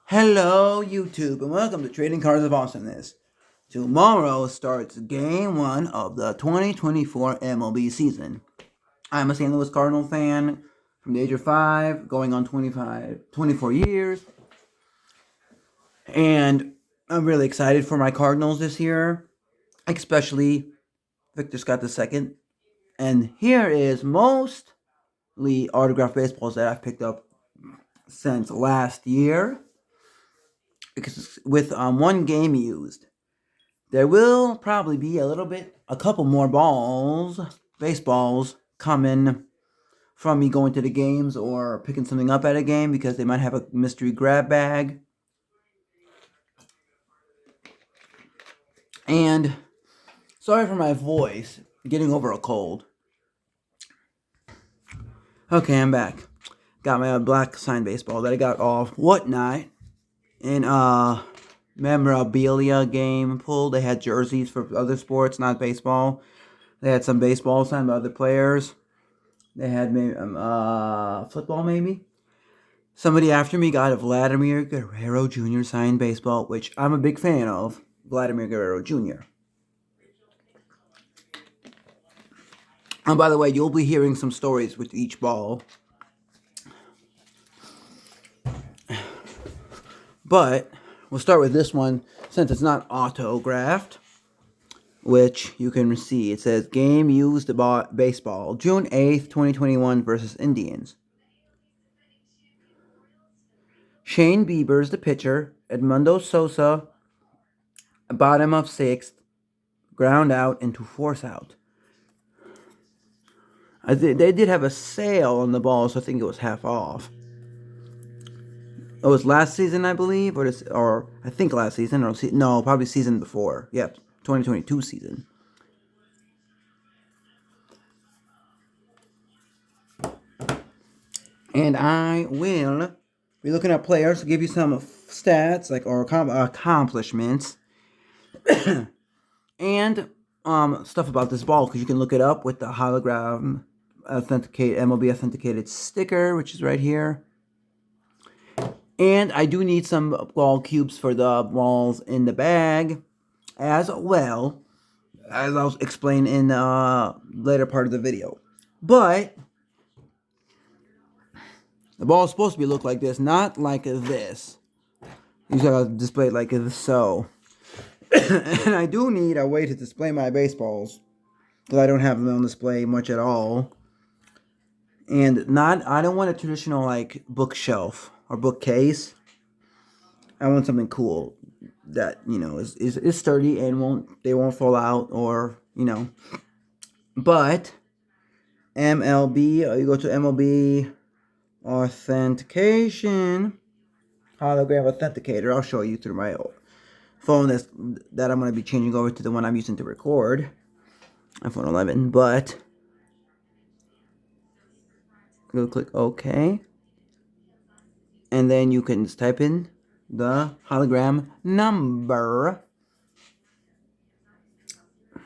Hello, YouTube, and welcome to Trading Cards of Awesomeness. Tomorrow starts Game 1 of the 2024 MLB season. I'm a St. Louis Cardinal fan from the age of 5, going on 24 years. And I'm really excited for my Cardinals this year, especially Victor Scott II. And here is mostly autographed baseballs that I've picked up since last year, because with one game used. There will probably be a couple more baseballs, coming from me going to the games or picking something up at a game because they might have a mystery grab bag. And sorry for my voice, getting over a cold. Okay, I'm back. Got my black signed baseball that I got off Whatnot in memorabilia game pool. They had jerseys for other sports, not baseball. They had some baseball signed by other players. They had maybe football, maybe. Somebody after me got a Vladimir Guerrero Jr. signed baseball, which I'm a big fan of. Vladimir Guerrero Jr. And by the way, you'll be hearing some stories with each ball. But we'll start with this one since it's not autographed, which you can see. It says game used baseball, June 8th, 2021 versus Indians. Shane Bieber's the pitcher. Edmundo Sosa, bottom of 6th, ground out into force out. They did have a sale on the ball, so I think it was half off. It was last season, I believe, or I think last season, or no, probably season before. Yep, 2022 season. And I will be looking at players to give you some stats, or accomplishments, and stuff about this ball, because you can look it up with the hologram MLB authenticated sticker, which is right here. And I do need some ball cubes for the balls in the bag, as well, as I'll explain in the later part of the video. But the ball is supposed to look like this, not like this. You gotta display it like so. And I do need a way to display my baseballs, because I don't have them on display much at all. And I don't want a traditional bookshelf or bookcase. I want something cool that is sturdy and won't fall out, or But MLB, you go to MLB authentication, hologram authenticator. I'll show you through my phone that I'm going to be changing over to the one I'm using to record, iPhone 11. But go click OK, and then you can just type in the hologram number. If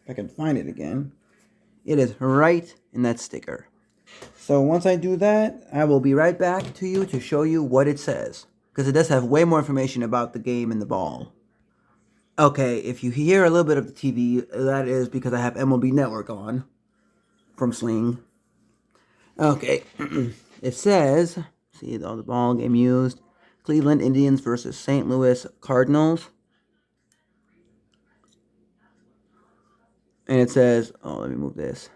I can find it again, it is right in that sticker. So once I do that, I will be right back to you to show you what it says, because it does have way more information about the game and the ball. Okay, if you hear a little bit of the TV, that is because I have MLB Network on from Sling. Okay, it says, see all the ball game used, Cleveland Indians versus St. Louis Cardinals. And it says, let me move this.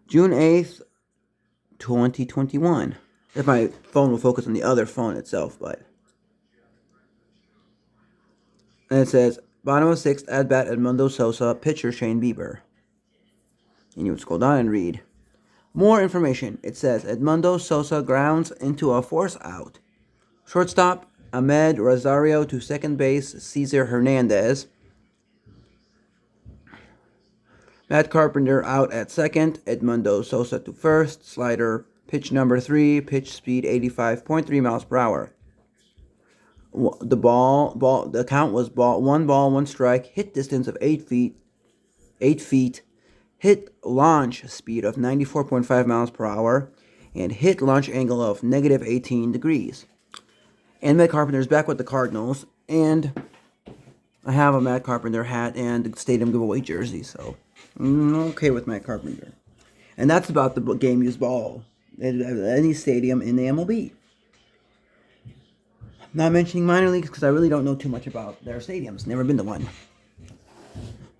June 8th, 2021. If my phone will focus on the other phone itself, but. And it says, bottom of 6th, at bat Edmundo Sosa, pitcher Shane Bieber. And you would scroll down and read more information. It says, Edmundo Sosa grounds into a force out. Shortstop, Ahmed Rosario to second base, Cesar Hernandez. Matt Carpenter out at second, Edmundo Sosa to first, slider, pitch number 3, pitch speed 85.3 miles per hour. The count was one ball, one strike, hit distance of 8 feet, hit launch speed of 94.5 miles per hour, and hit launch angle of negative 18 degrees. And Matt Carpenter's back with the Cardinals, and I have a Matt Carpenter hat and the stadium giveaway jersey, so I'm okay with Matt Carpenter. And that's about the game used ball at any stadium in the MLB. Not mentioning minor leagues because I really don't know too much about their stadiums. Never been to one.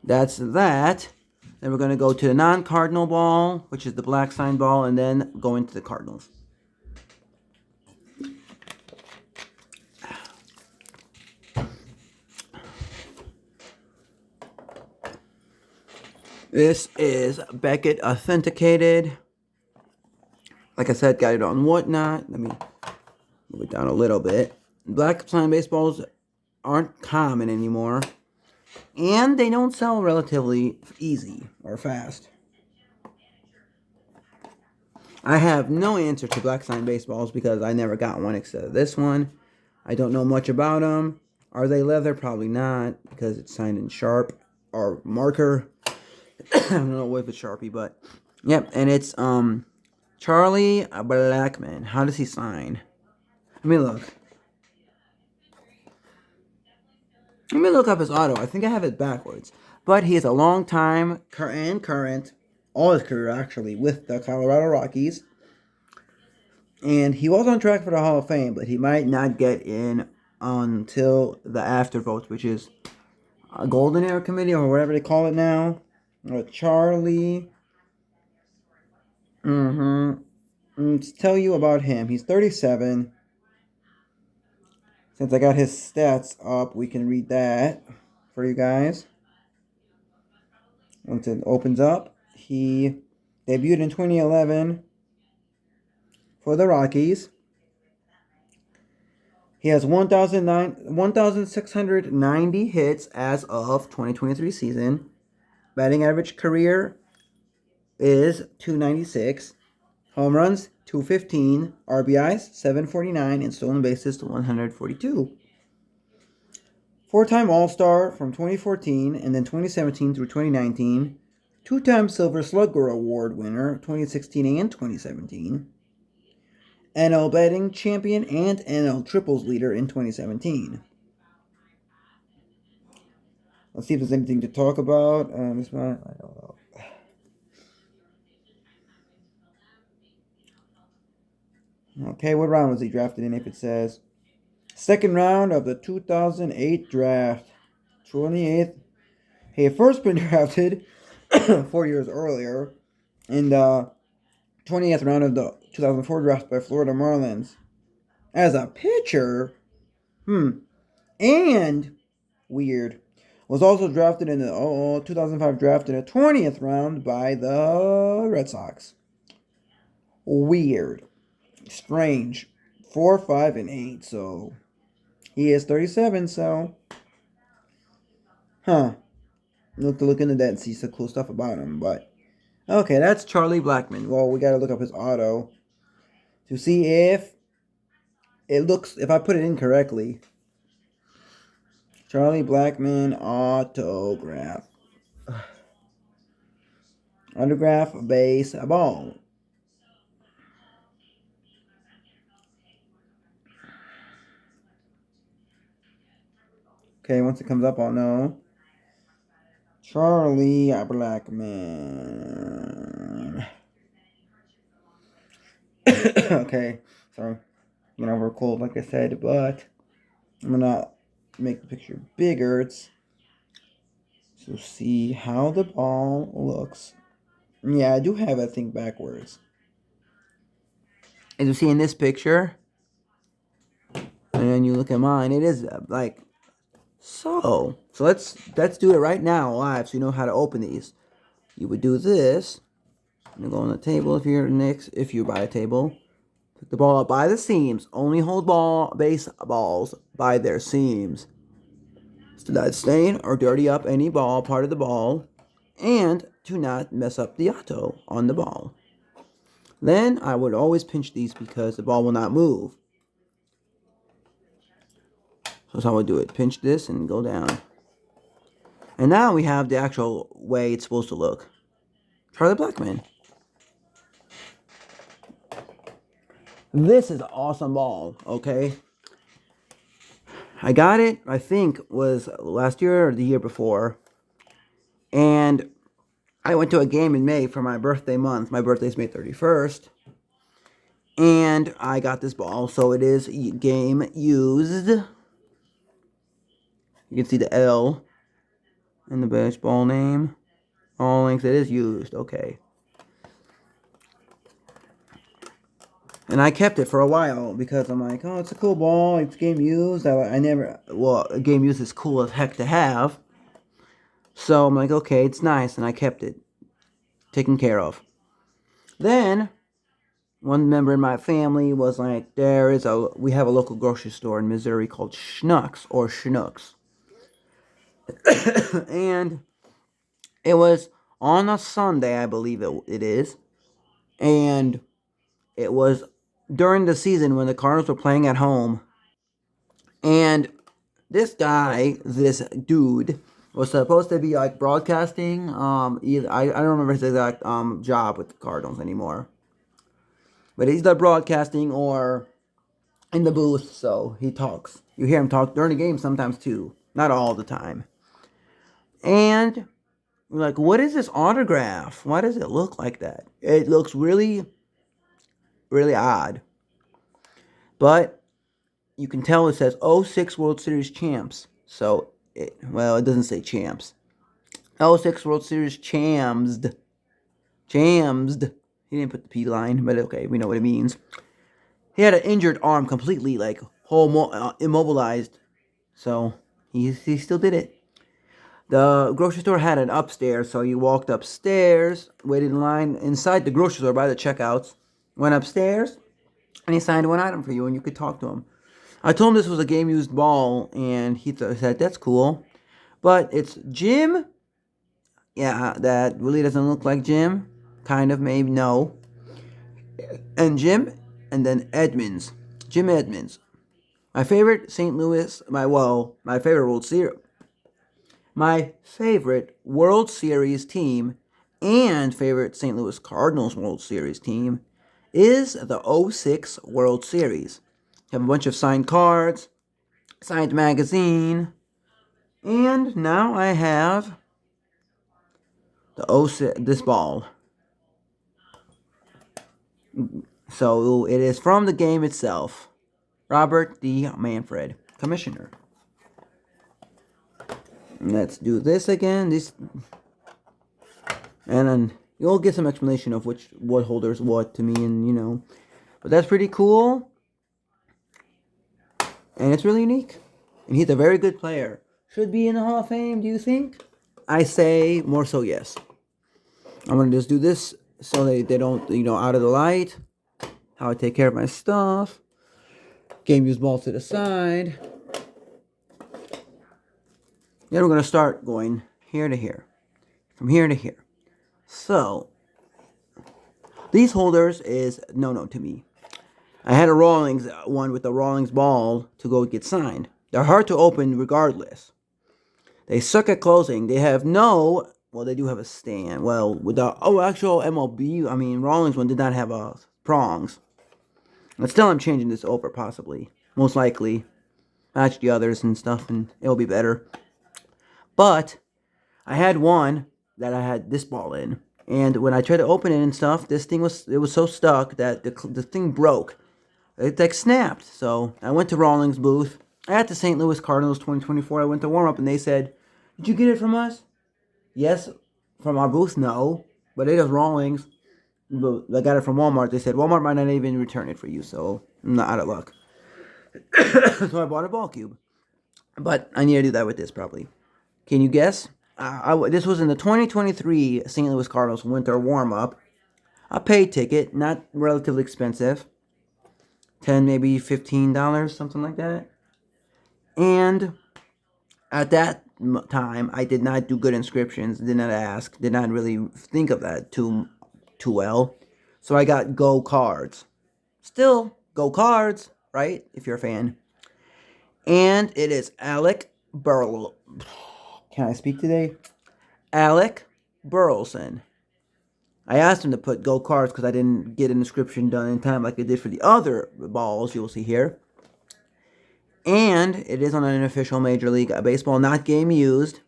That's that. Then we're going to go to the non-Cardinal ball, which is the black sign ball, and then go into the Cardinals. This is Beckett Authenticated. Like I said, got it on Whatnot. Let me move it down a little bit. Black sign baseballs aren't common anymore. And they don't sell relatively easy or fast. I have no answer to black sign baseballs because I never got one except for this one. I don't know much about them. Are they leather? Probably not because it's signed in Sharp or marker. I don't know if it's Sharpie, but yep. And it's Charlie Blackmon. How does he sign? Let me look. Let me look up his auto. I think I have it backwards. But he is a long time and current, all his career actually, with the Colorado Rockies. And he was on track for the Hall of Fame, but he might not get in until the after votes, which is a Golden Era Committee or whatever they call it now. Charlie. Let's tell you about him. He's 37. Since I got his stats up, we can read that for you guys. Once it opens up, he debuted in 2011 for the Rockies. He has 1,690 hits as of 2023 season. Batting average career is 296. Home runs, 215. RBIs, 749. And stolen bases, 142. Four-time All-Star from 2014 and then 2017 through 2019. Two-time Silver Slugger Award winner, 2016 and 2017. NL batting champion and NL triples leader in 2017. Let's see if there's anything to talk about. This one, I don't know. Okay, what round was he drafted in? If it says second round of the 2008 draft, 28th. He had first been drafted 4 years earlier in the 20th round of the 2004 draft by Florida Marlins as a pitcher. And weird. Was also drafted in the 2005 draft in the 20th round by the Red Sox. Weird. Strange. 4, 5, and 8. So he is 37. So, I'll have to look into that and see some cool stuff about him. But okay, that's Charlie Blackmon. Well, we got to look up his auto to see if it looks, if I put it in correctly. Charlie Blackmon autograph. Autograph baseball. Okay, once it comes up, I'll know. Charlie Blackmon. Okay, sorry. I'm over cold, like I said, but I'm gonna make the picture bigger. So see how the ball looks. Yeah, I do have that thing backwards. As you see in this picture, and then you look at mine, it is like so. So let's do it right now live, so you know how to open these. You would do this. You go on the table if you're by a table. Pick the ball up by the seams. Only hold baseballs by their seams. So that stain or dirty up any part of the ball, and to not mess up the auto on the ball. Then I would always pinch these because the ball will not move. So that's how I would do it. Pinch this and go down. And now we have the actual way it's supposed to look. Charlie Blackmon. This is an awesome ball, okay? I got it, I think, was last year or the year before. And I went to a game in May for my birthday month. My birthday's May 31st. And I got this ball. So it is game used. You can see the L in the baseball name. All links, it is used. Okay. And I kept it for a while because I'm like, oh, it's a cool ball. It's game used. A game used is cool as heck to have. So I'm like, okay, it's nice. And I kept it taken care of. Then, one member in my family was like, we have a local grocery store in Missouri called Schnucks or Schnucks. And it was on a Sunday, I believe it is. And it was during the season when the Cardinals were playing at home. And this dude, was supposed to be like broadcasting. I don't remember his exact job with the Cardinals anymore. But he's either broadcasting or in the booth, so he talks. You hear him talk during the game sometimes too. Not all the time. And we're like, what is this autograph? Why does it look like that? It looks really, really odd. But you can tell it says '06 World Series champs. So, it doesn't say champs. '06 World Series chamsed. Chamsed. He didn't put the P line, but okay, we know what it means. He had an injured arm completely, like, immobilized. So, he still did it. The grocery store had an upstairs, so you walked upstairs, waited in line inside the grocery store by the checkouts, went upstairs, and he signed one item for you, and you could talk to him. I told him this was a game-used ball, and he said, that's cool. But it's Jim. Yeah, that really doesn't look like Jim. Kind of, maybe, no. And Jim, and then Edmonds. Jim Edmonds. My favorite St. Louis, my favorite World Series. My favorite World Series team and favorite St. Louis Cardinals World Series team is the '06 World Series. You have a bunch of signed cards, signed magazine, and now I have this ball. So it is from the game itself. Robert D. Manfred, Commissioner. Let's do this again. And then you'll get some explanation of what holders what to me, and but that's pretty cool. And it's really unique. And he's a very good player. Should be in the Hall of Fame, do you think? I say more so yes. I'm gonna just do this so they don't, out of the light. How I take care of my stuff. Game used ball to the side. Then we're gonna start going here to here. From here to here. So, these holders is no to me. I had a Rawlings one with the Rawlings ball to go get signed. They're hard to open regardless. They suck at closing. They have they do have a stand. Well, with the actual MLB, Rawlings one did not have prongs. But still, I'm changing this over possibly. Most likely. Match the others and stuff, and it'll be better. But I had one that I had this ball in, and when I tried to open it and stuff, this thing was so stuck that the thing broke. It like snapped. So I went to Rawlings' booth at the St. Louis Cardinals 2024. I went to warm up, and they said, "Did you get it from us?" Yes, from our booth. No, but it was Rawlings. I got it from Walmart. They said Walmart might not even return it for you, so I'm not out of luck. So I bought a ball cube, but I need to do that with this probably. Can you guess? This was in the 2023 St. Louis Cardinals winter warm-up. A paid ticket, not relatively expensive. $10, maybe $15, something like that. And at that time, I did not do good inscriptions, did not ask, did not really think of that too well. So I got Go Cards. Still, Go Cards, right? If you're a fan. And it is Alec Burl. Can I speak today? Alec Burleson. I asked him to put gold cards because I didn't get an inscription done in time like I did for the other balls you'll see here. And it is on an official Major League Baseball, not game used.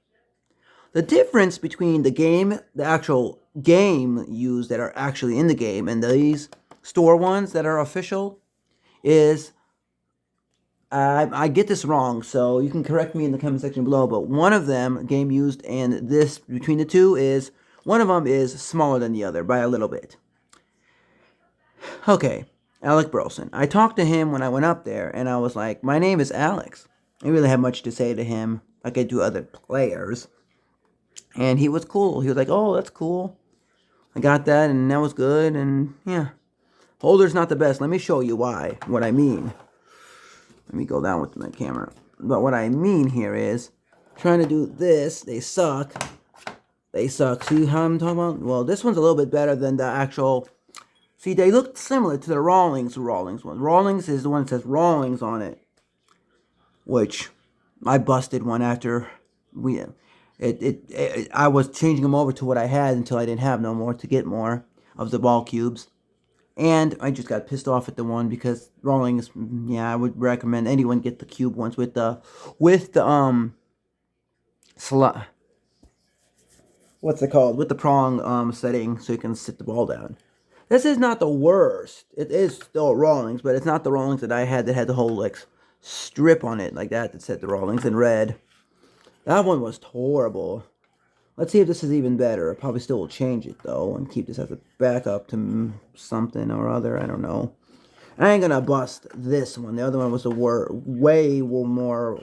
The difference between the actual game used that are actually in the game, and these store ones that are official is, I get this wrong, so you can correct me in the comment section below, but one of them, game used, and this, between the two, is, one of them is smaller than the other by a little bit. Okay, Alec Burleson. I talked to him when I went up there, and I was like, my name is Alex. I didn't really have much to say to him like I do other players. And he was cool. He was like, oh, that's cool. I got that, and that was good, and yeah. Holder's not the best. Let me show you why, what I mean. Let me go down with my camera. But what I mean here is, trying to do this, they suck. They suck. See how I'm talking about? Well, this one's a little bit better than the actual... See, they look similar to the Rawlings one. Rawlings is the one that says Rawlings on it. Which, I busted one after I was changing them over to what I had until I didn't have no more to get more of the ball cubes. And I just got pissed off at the one because Rawlings, yeah, I would recommend anyone get the cube ones with the what's it called? With the prong setting so you can sit the ball down. This is not the worst. It is still Rawlings, but it's not the Rawlings that I had that had the whole like strip on it like that said the Rawlings in red. That one was horrible. Let's see if this is even better. I probably still will change it, though, and keep this as a backup to something or other. I don't know. I ain't gonna bust this one. The other one was a way more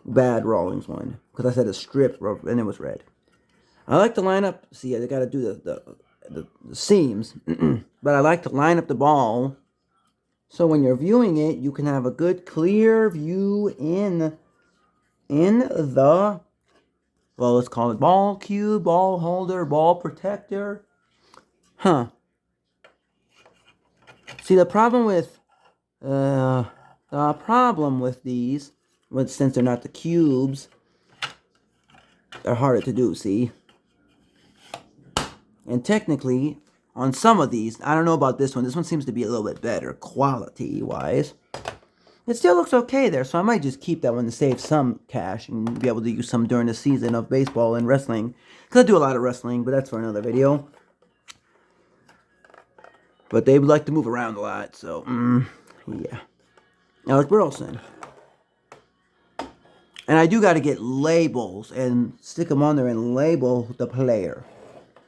bad Rawlings one. Because I said a strip, and it was red. I like to line up... See, I gotta do the seams. But I like to line up the ball. So when you're viewing it, you can have a good, clear view in the... Well, let's call it ball cube, ball holder, ball protector. Huh. See, the problem with these, since they're not the cubes, they're harder to do, see? And technically, on some of these, I don't know about this one. This one seems to be a little bit better quality-wise. It still looks okay there, so I might just keep that one to save some cash and be able to use some during the season of baseball and wrestling. Because I do a lot of wrestling, but that's for another video. But they would like to move around a lot, so, yeah. Alec Burleson. And I do got to get labels and stick them on there and label the player.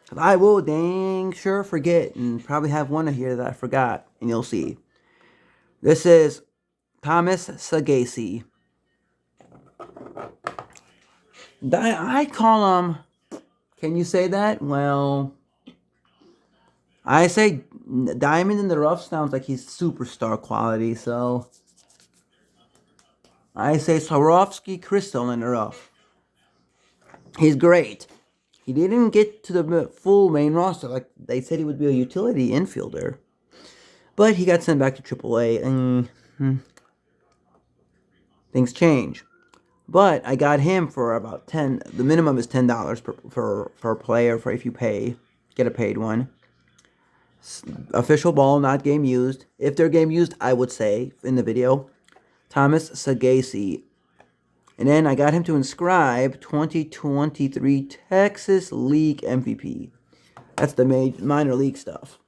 Because I will dang sure forget and probably have one here that I forgot, and you'll see. This is Thomas Saggese. I call him... Can you say that? Well... I say Diamond in the Rough sounds like he's superstar quality, so... I say Swarovski Crystal in the Rough. He's great. He didn't get to the full main roster like they said he would be a utility infielder. But he got sent back to AAA, and... things change. But I got him for about $10. The minimum is $10 per player for if you get a paid one. Official ball, not game used. If they're game used, I would say in the video, Thomas Saggese. And then I got him to inscribe 2023 Texas League MVP. That's the minor league stuff.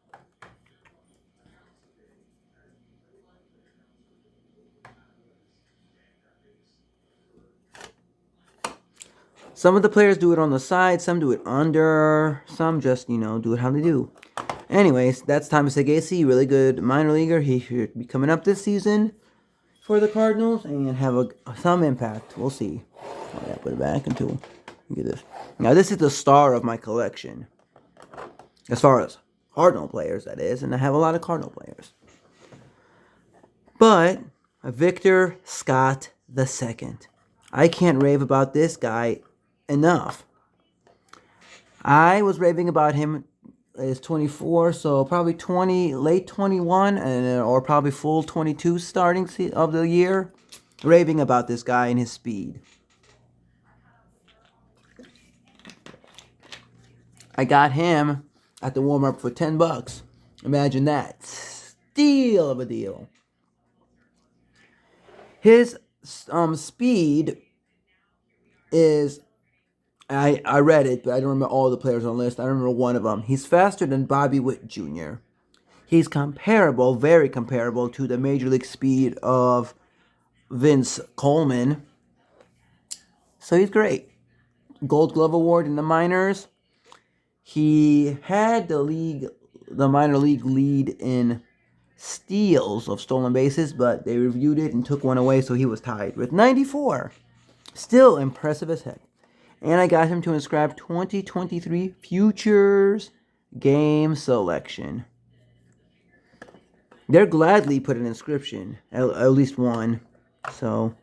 Some of the players do it on the side, some do it under, some just, do it how they do. Anyways, that's Thomas Saggese, really good minor leaguer. He should be coming up this season for the Cardinals and have some impact. We'll see. Oh, yeah, put it back into. Look at this. Now, this is the star of my collection. As far as Cardinal players, that is. And I have a lot of Cardinal players. But, Victor Scott II. I can't rave about this guy enough. I was raving about him as 24, so probably late 21, or probably full 22 starting of the year, raving about this guy and his speed. I got him. at the warm-up for $10. Imagine that. Steal of a deal. His speed is, I read it, but I don't remember all the players on the list. I remember one of them. He's faster than Bobby Witt Jr. He's comparable, very comparable to the Major League speed of Vince Coleman. So he's great. Gold Glove Award in the minors. He had the minor league lead in steals of stolen bases, but they reviewed it and took one away, so he was tied with 94. Still impressive as heck. And I got him to inscribe 2023 Futures Game Selection. They're gladly put an inscription, at least one. So,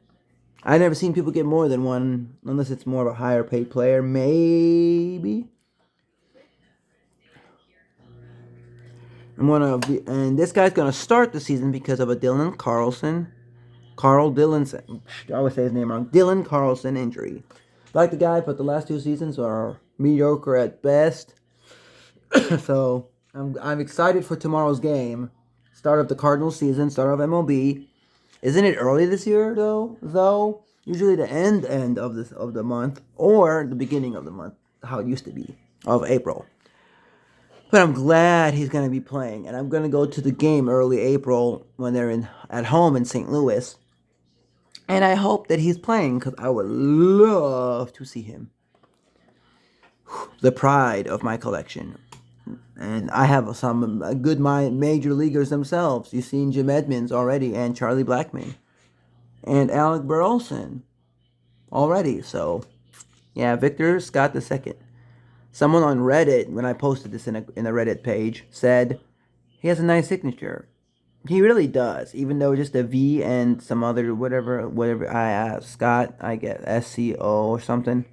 I've never seen people get more than one, unless it's more of a higher paid player, maybe. And this guy's gonna start the season because of a Dylan Carlson injury. Like the guy, but the last 2 seasons are mediocre at best. So I'm excited for tomorrow's game. Start of the Cardinals season, start of MLB. Isn't it early this year though? Usually the end of the month or the beginning of the month, how it used to be, of April. But I'm glad he's going to be playing, and I'm going to go to the game early April when they're at home in St. Louis. And I hope that he's playing because I would love to see him. The pride of my collection. And I have some good major leaguers themselves. You've seen Jim Edmonds already, and Charlie Blackmon, and Alec Burleson already. So, yeah, Victor Scott II. Someone on Reddit, when I posted this in a Reddit page, said he has a nice signature. He really does, even though just a V and some other whatever Scott, I get SCO or something.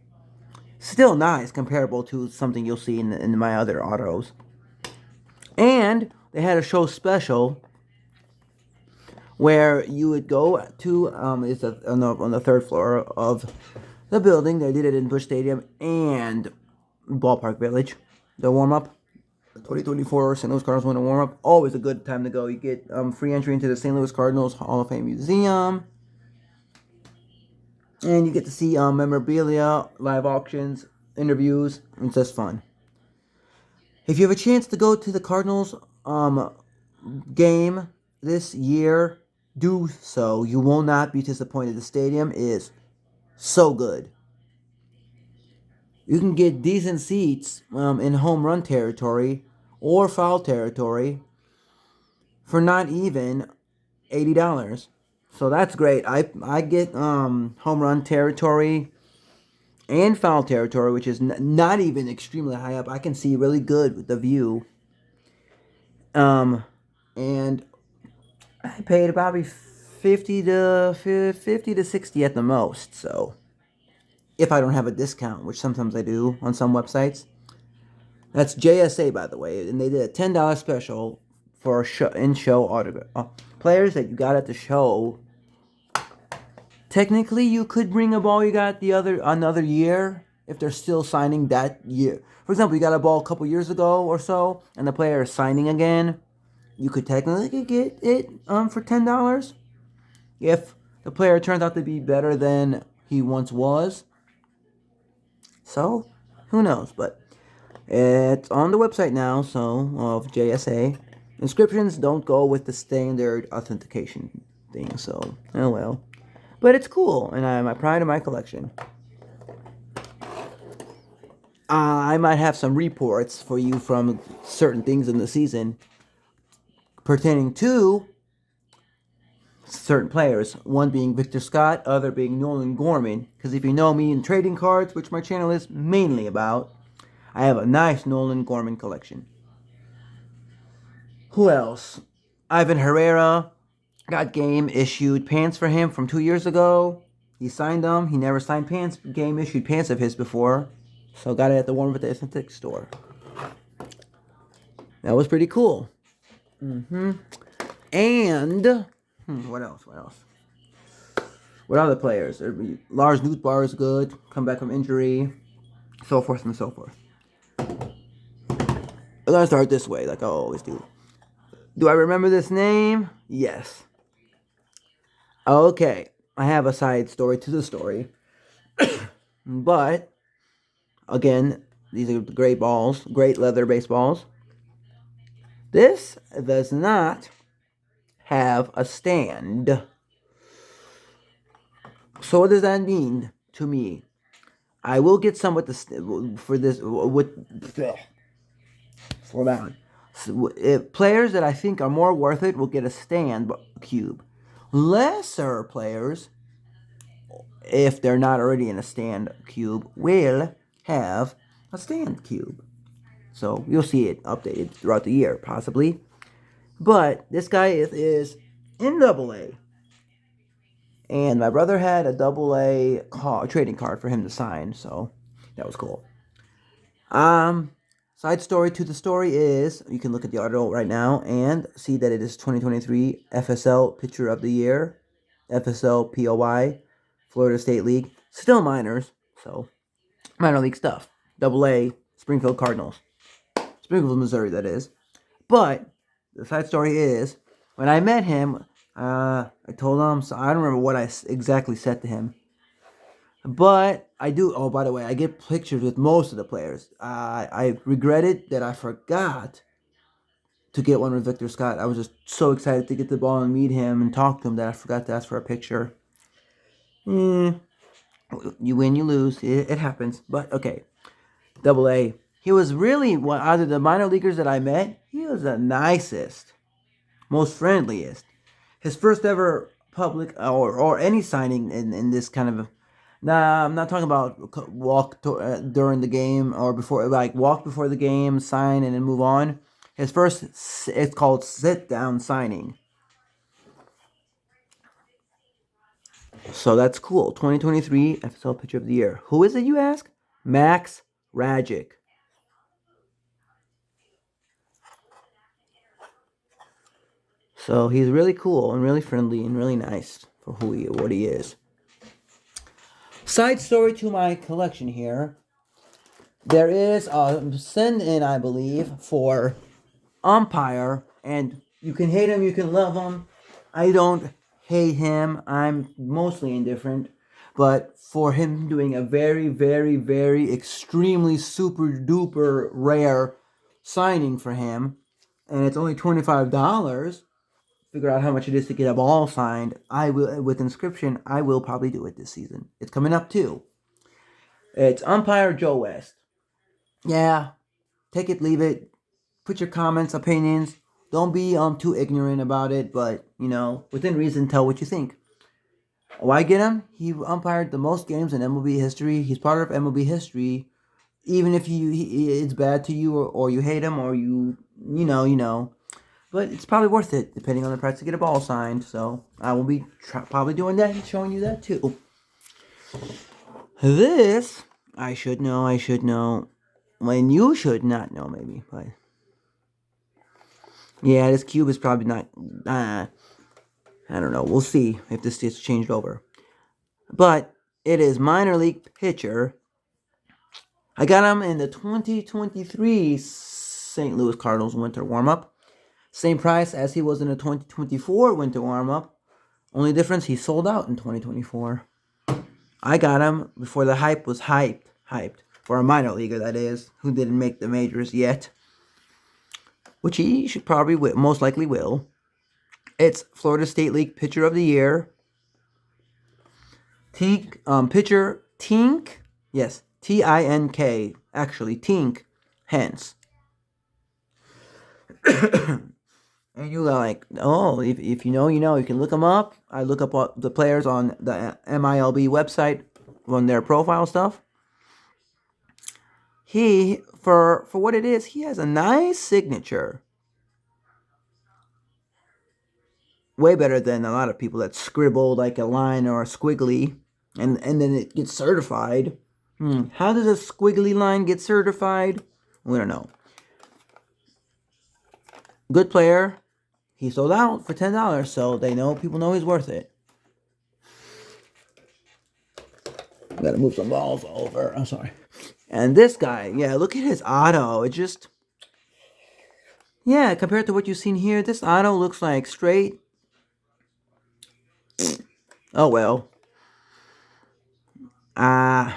Still nice, comparable to something you'll see in my other autos. And they had a show special where you would go to it's on the 3rd floor of the building. They did it in Busch Stadium and Ballpark Village. The warm-up, 2024 St. Louis Cardinals winter warm-up. Always a good time to go. You get free entry into the St. Louis Cardinals Hall of Fame Museum. And you get to see memorabilia, live auctions, interviews. It's just fun. If you have a chance to go to the Cardinals game this year, do so. You will not be disappointed. The stadium is so good. You can get decent seats in home run territory or foul territory for not even $80. So that's great. I get home run territory and foul territory, which is not even extremely high up. I can see really good with the view. And I paid probably 50 to 60 at the most. So if I don't have a discount, which sometimes I do on some websites. That's JSA, by the way, and they did a $10 special for in-show autograph. Players that you got at the show. Technically, you could bring a ball you got another year if they're still signing that year. For example, you got a ball a couple years ago or so, and the player is signing again. You could technically get it for $10 if the player turns out to be better than he once was. So, who knows? But it's on the website now, so, of JSA. Inscriptions don't go with the standard authentication thing, so, oh well. But it's cool, and I'm proud of my collection. I might have some reports for you from certain things in the season pertaining to certain players. One being Victor Scott, other being Nolan Gorman. Because if you know me in trading cards, which my channel is mainly about, I have a nice Nolan Gorman collection. Who else? Ivan Herrera. Got game issued pants for him from 2 years ago. He signed them. He never signed game issued pants of his before. So got it at the Warm at the Athletic store. That was pretty cool. And what else? What other players? Lars Nootbaar is good. Come back from injury. So forth and so forth. I'm gonna start this way, like I always do. Do I remember this name? Yes. Okay, I have a side story to the story. But, again, these are great balls, great leather baseballs. This does not have a stand. So what does that mean to me? I will get some with the for this with slow down. So, if players that I think are more worth it will get a stand cube. Lesser players, if they're not already in a stand cube, will have a stand cube. So you'll see it updated throughout the year, possibly. But this guy is in AA. And my brother had a AA trading card for him to sign, so that was cool. Side story to the story is, you can look at the article right now and see that it is 2023 FSL Pitcher of the Year, FSL POY, Florida State League, still minors, so minor league stuff. AA, Springfield Cardinals. Springfield, Missouri, that is. But the side story is, when I met him, I told him, so I don't remember what I exactly said to him. But I do, oh, by the way, I get pictures with most of the players. I regretted that I forgot to get one with Victor Scott. I was just so excited to get the ball and meet him and talk to him that I forgot to ask for a picture. You win, you lose. It happens. But, okay. AA. He was really, out of the minor leaguers that I met, he was the nicest, most friendliest. His first ever public or any signing in this kind of, nah, I'm not talking about walk during the game or before, like walk before the game, sign and then move on. His first, it's called sit down signing. So that's cool. 2023 FSL Pitcher of the Year. Who is it, you ask? Max Ragic. So he's really cool and really friendly and really nice for what he is. Side story to my collection here. There is a send-in, I believe, for umpire, and you can hate him, you can love him. I don't hate him. I'm mostly indifferent. But for him doing a very, very, very extremely super duper rare signing for him, and it's only $25, figure out how much it is to get a ball signed. I will, with inscription, I will probably do it this season. It's coming up too. It's umpire Joe West. Yeah, take it, leave it. Put your comments, opinions. Don't be too ignorant about it, but within reason, tell what you think. Why get him? He umpired the most games in MLB history. He's part of MLB history. Even if it's bad to you or you hate him or you know. But it's probably worth it, depending on the price to get a ball signed. So I will be probably doing that and showing you that too. This, I should know. When you should not know, maybe. But yeah, this cube is probably not, I don't know. We'll see if this gets changed over. But it is minor league pitcher. I got him in the 2023 St. Louis Cardinals winter warm-up. Same price as he was in the 2024 winter warm-up. Only difference, he sold out in 2024. I got him before the hype was hyped. For a minor leaguer, that is, who didn't make the majors yet. Which he should probably, most likely will. It's Florida State League Pitcher of the Year. Pitcher Tink. Yes, Tink. Actually, Tink. Hence. And you're like, oh, if you know, you know. You can look them up. I look up the players on the MILB website on their profile stuff. He, for what it is, he has a nice signature. Way better than a lot of people that scribble like a line or a squiggly, and then it gets certified. How does a squiggly line get certified? We don't know. Good player. He sold out for $10, so people know he's worth it. I gotta move some balls over. I'm sorry. And this guy, yeah, look at his auto. It just, Yeah, compared to what you've seen here, this auto looks like straight. Oh well. Uh,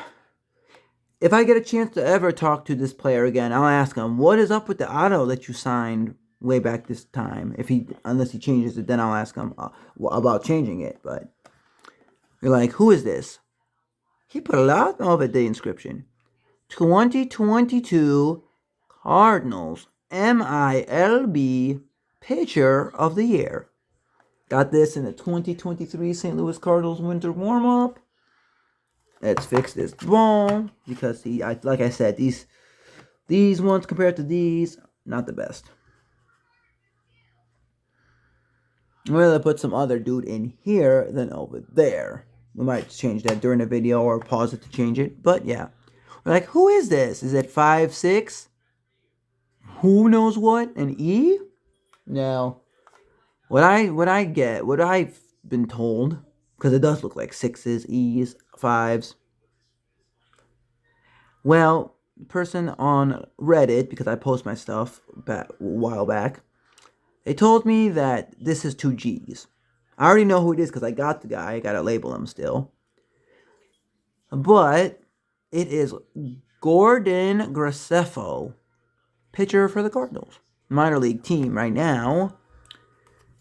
if I get a chance to ever talk to this player again, I'll ask him, what is up with the auto that you signed way back this time? Unless he changes it, then I'll ask him about changing it. But you're like, who is this? He put a lot of it, the inscription. 2022 Cardinals MILB Pitcher of the Year. Got this in the 2023 St. Louis Cardinals winter warm-up. Let's fix this ball because like I said, these ones compared to these, not the best. I'm gonna put some other dude in here than over there. We might change that during the video or pause it to change it. But yeah, we're like, who is this? Is it 5'6"? Who knows what? An E? No. What I've been told, because it does look like 6s, E's, 5s. Well, person on Reddit, because I post my stuff a while back, they told me that this is 2 G's. I already know who it is because I got the guy. I gotta label him still. But it is Gordon Graceffo, pitcher for the Cardinals. Minor league team right now.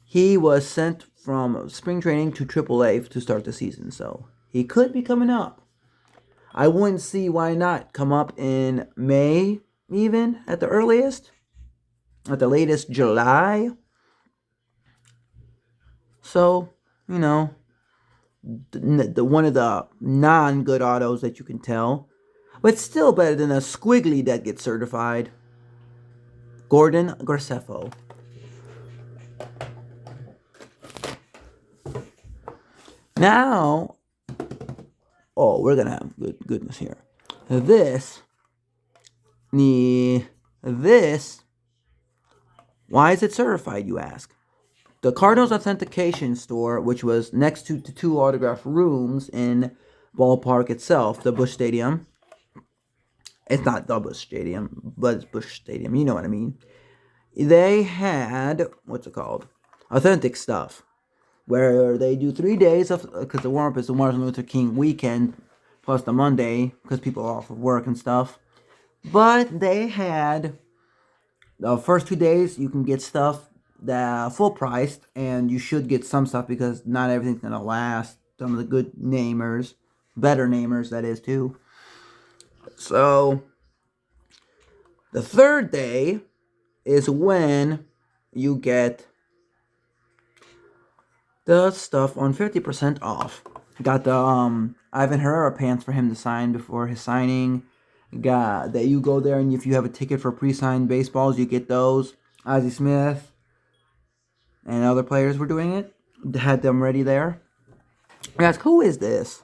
He was sent from spring training to AAA to start the season, so he could be coming up. I wouldn't see why not come up in May, even at the earliest. At the latest, July. So, you know, the one of the non-good autos that you can tell. But still better than a squiggly that gets certified. Gordon Graceffo. Now, oh, we're gonna have goodness here. This, why is it certified, you ask? The Cardinals Authentication Store, which was next to the 2 autograph rooms in ballpark itself, the Busch Stadium. It's not the Busch Stadium, but it's Busch Stadium. You know what I mean. They had, what's it called? Authentic stuff. Where they do 3 days of, because the warm-up is the Martin Luther King weekend, plus the Monday, because people are off of work and stuff. But they had, the first 2 days, you can get stuff that full priced, and you should get some stuff because not everything's going to last. Some of the good namers, better namers, that is, too. So, the 3rd day is when you get the stuff on 50% off. Got the Ivan Herrera pants for him to sign before his signing. Got that you go there and if you have a ticket for pre-signed baseballs, you get those. Ozzie Smith and other players were doing it. Had them ready there. I asked, who is this?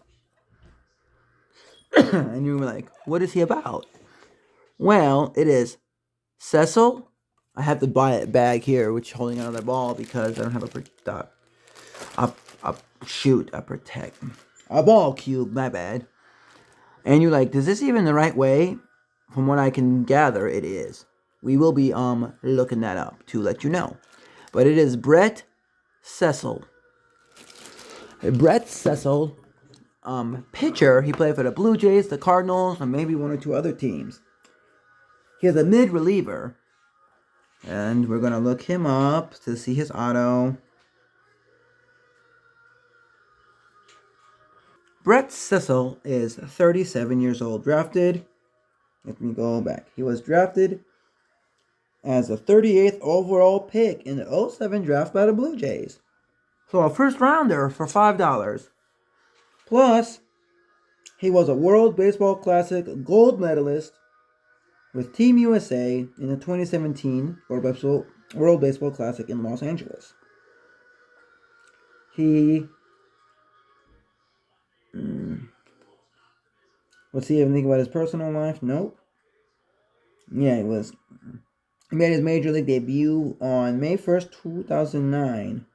And you were like, what is he about? Well, it is Cecil. I have to buy a bag here, which is holding another ball because I don't have a ball cube, my bad. And you're like, is this even the right way? From what I can gather, it is. We will be looking that up to let you know. But it is Brett Cecil. Brett Cecil, pitcher. He played for the Blue Jays, the Cardinals, and maybe 1 or 2 other teams. He is a mid reliever. And we're going to look him up to see his auto. Brett Cecil is 37 years old. Drafted. Let me go back. He was drafted as the 38th overall pick in the 07 draft by the Blue Jays. So a first rounder for $5. Plus, he was a World Baseball Classic gold medalist with Team USA in the 2017 World Baseball Classic in Los Angeles. Let's see anything about his personal life. Nope. Yeah, he made his major league debut on May 1st, 2009.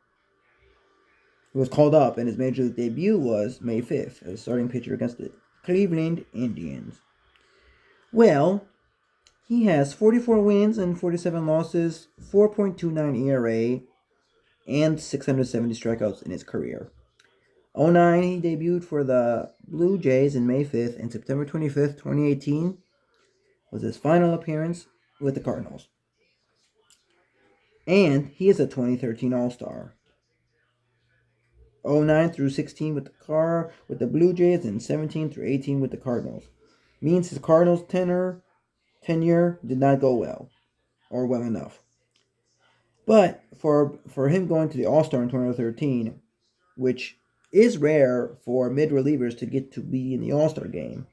He was called up, and his major league debut was May 5th as starting pitcher against the Cleveland Indians. Well, He has 44 wins and 47 losses, 4.29 ERA, and 670 strikeouts in his career. 09, he debuted for the Blue Jays in May 5th, and September 25th, 2018 was his final appearance with the Cardinals. And he is a 2013 All-Star. 09 through 16 with the Blue Jays, and 17 through 18 with the Cardinals. Means his Cardinals tenure did not go well, or well enough. But for him going to the All-Star in 2013, which is rare for mid relievers to get to be in the All-Star game.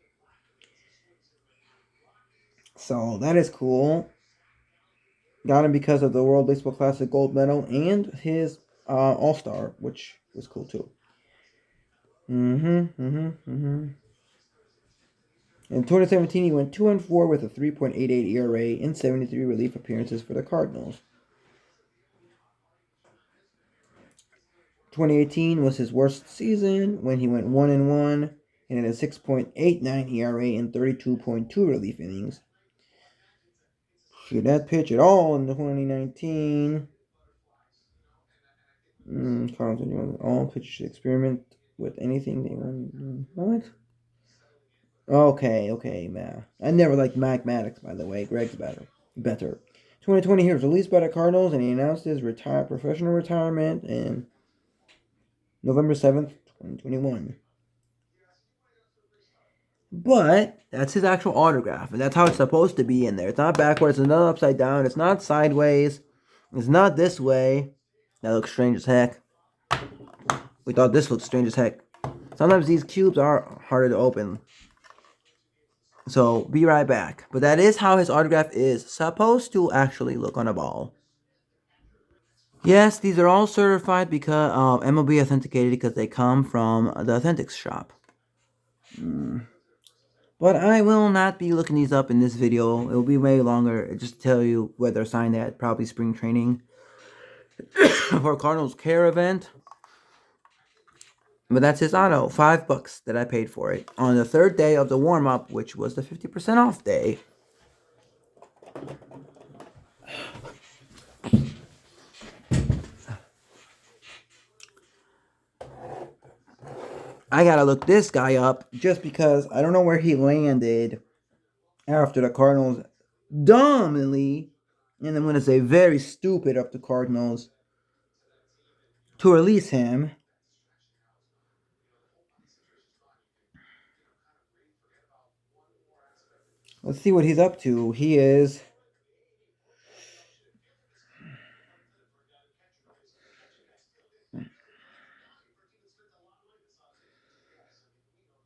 So that is cool. Got him because of the World Baseball Classic gold medal and his All-Star, which was cool too. In 2017, he went 2-4 with a 3.88 ERA in 73 relief appearances for the Cardinals. 2018 was his worst season when he went 1-1 and had a 6.89 ERA in 32.2 relief innings. Should that pitch at all in 2019? Cardinals all pitchers should experiment with anything they want. What? Okay, man. I never liked Mac Maddox, by the way. Greg's better. 2020, he was released by the Cardinals, and he announced his professional retirement in November 7th, 2021. But that's his actual autograph, and that's how it's supposed to be in there. It's not backwards, it's not upside down, it's not sideways, it's not this way. That looks strange as heck. We thought this looked strange as heck. Sometimes these cubes are harder to open. So, be right back. But that is how his autograph is supposed to actually look on a ball. Yes, these are all certified because MLB authenticated because they come from the Authentics shop. But I will not be looking these up in this video. It will be way longer. Just to tell you whether they're signed at probably spring training for Cardinals Care event. But that's his auto, $5 that I paid for it on the third day of the warm-up, which was the 50% off day. I gotta look this guy up just because I don't know where he landed after the Cardinals dumbly, and I'm gonna say very stupid of the Cardinals to release him. Let's see what he's up to. He is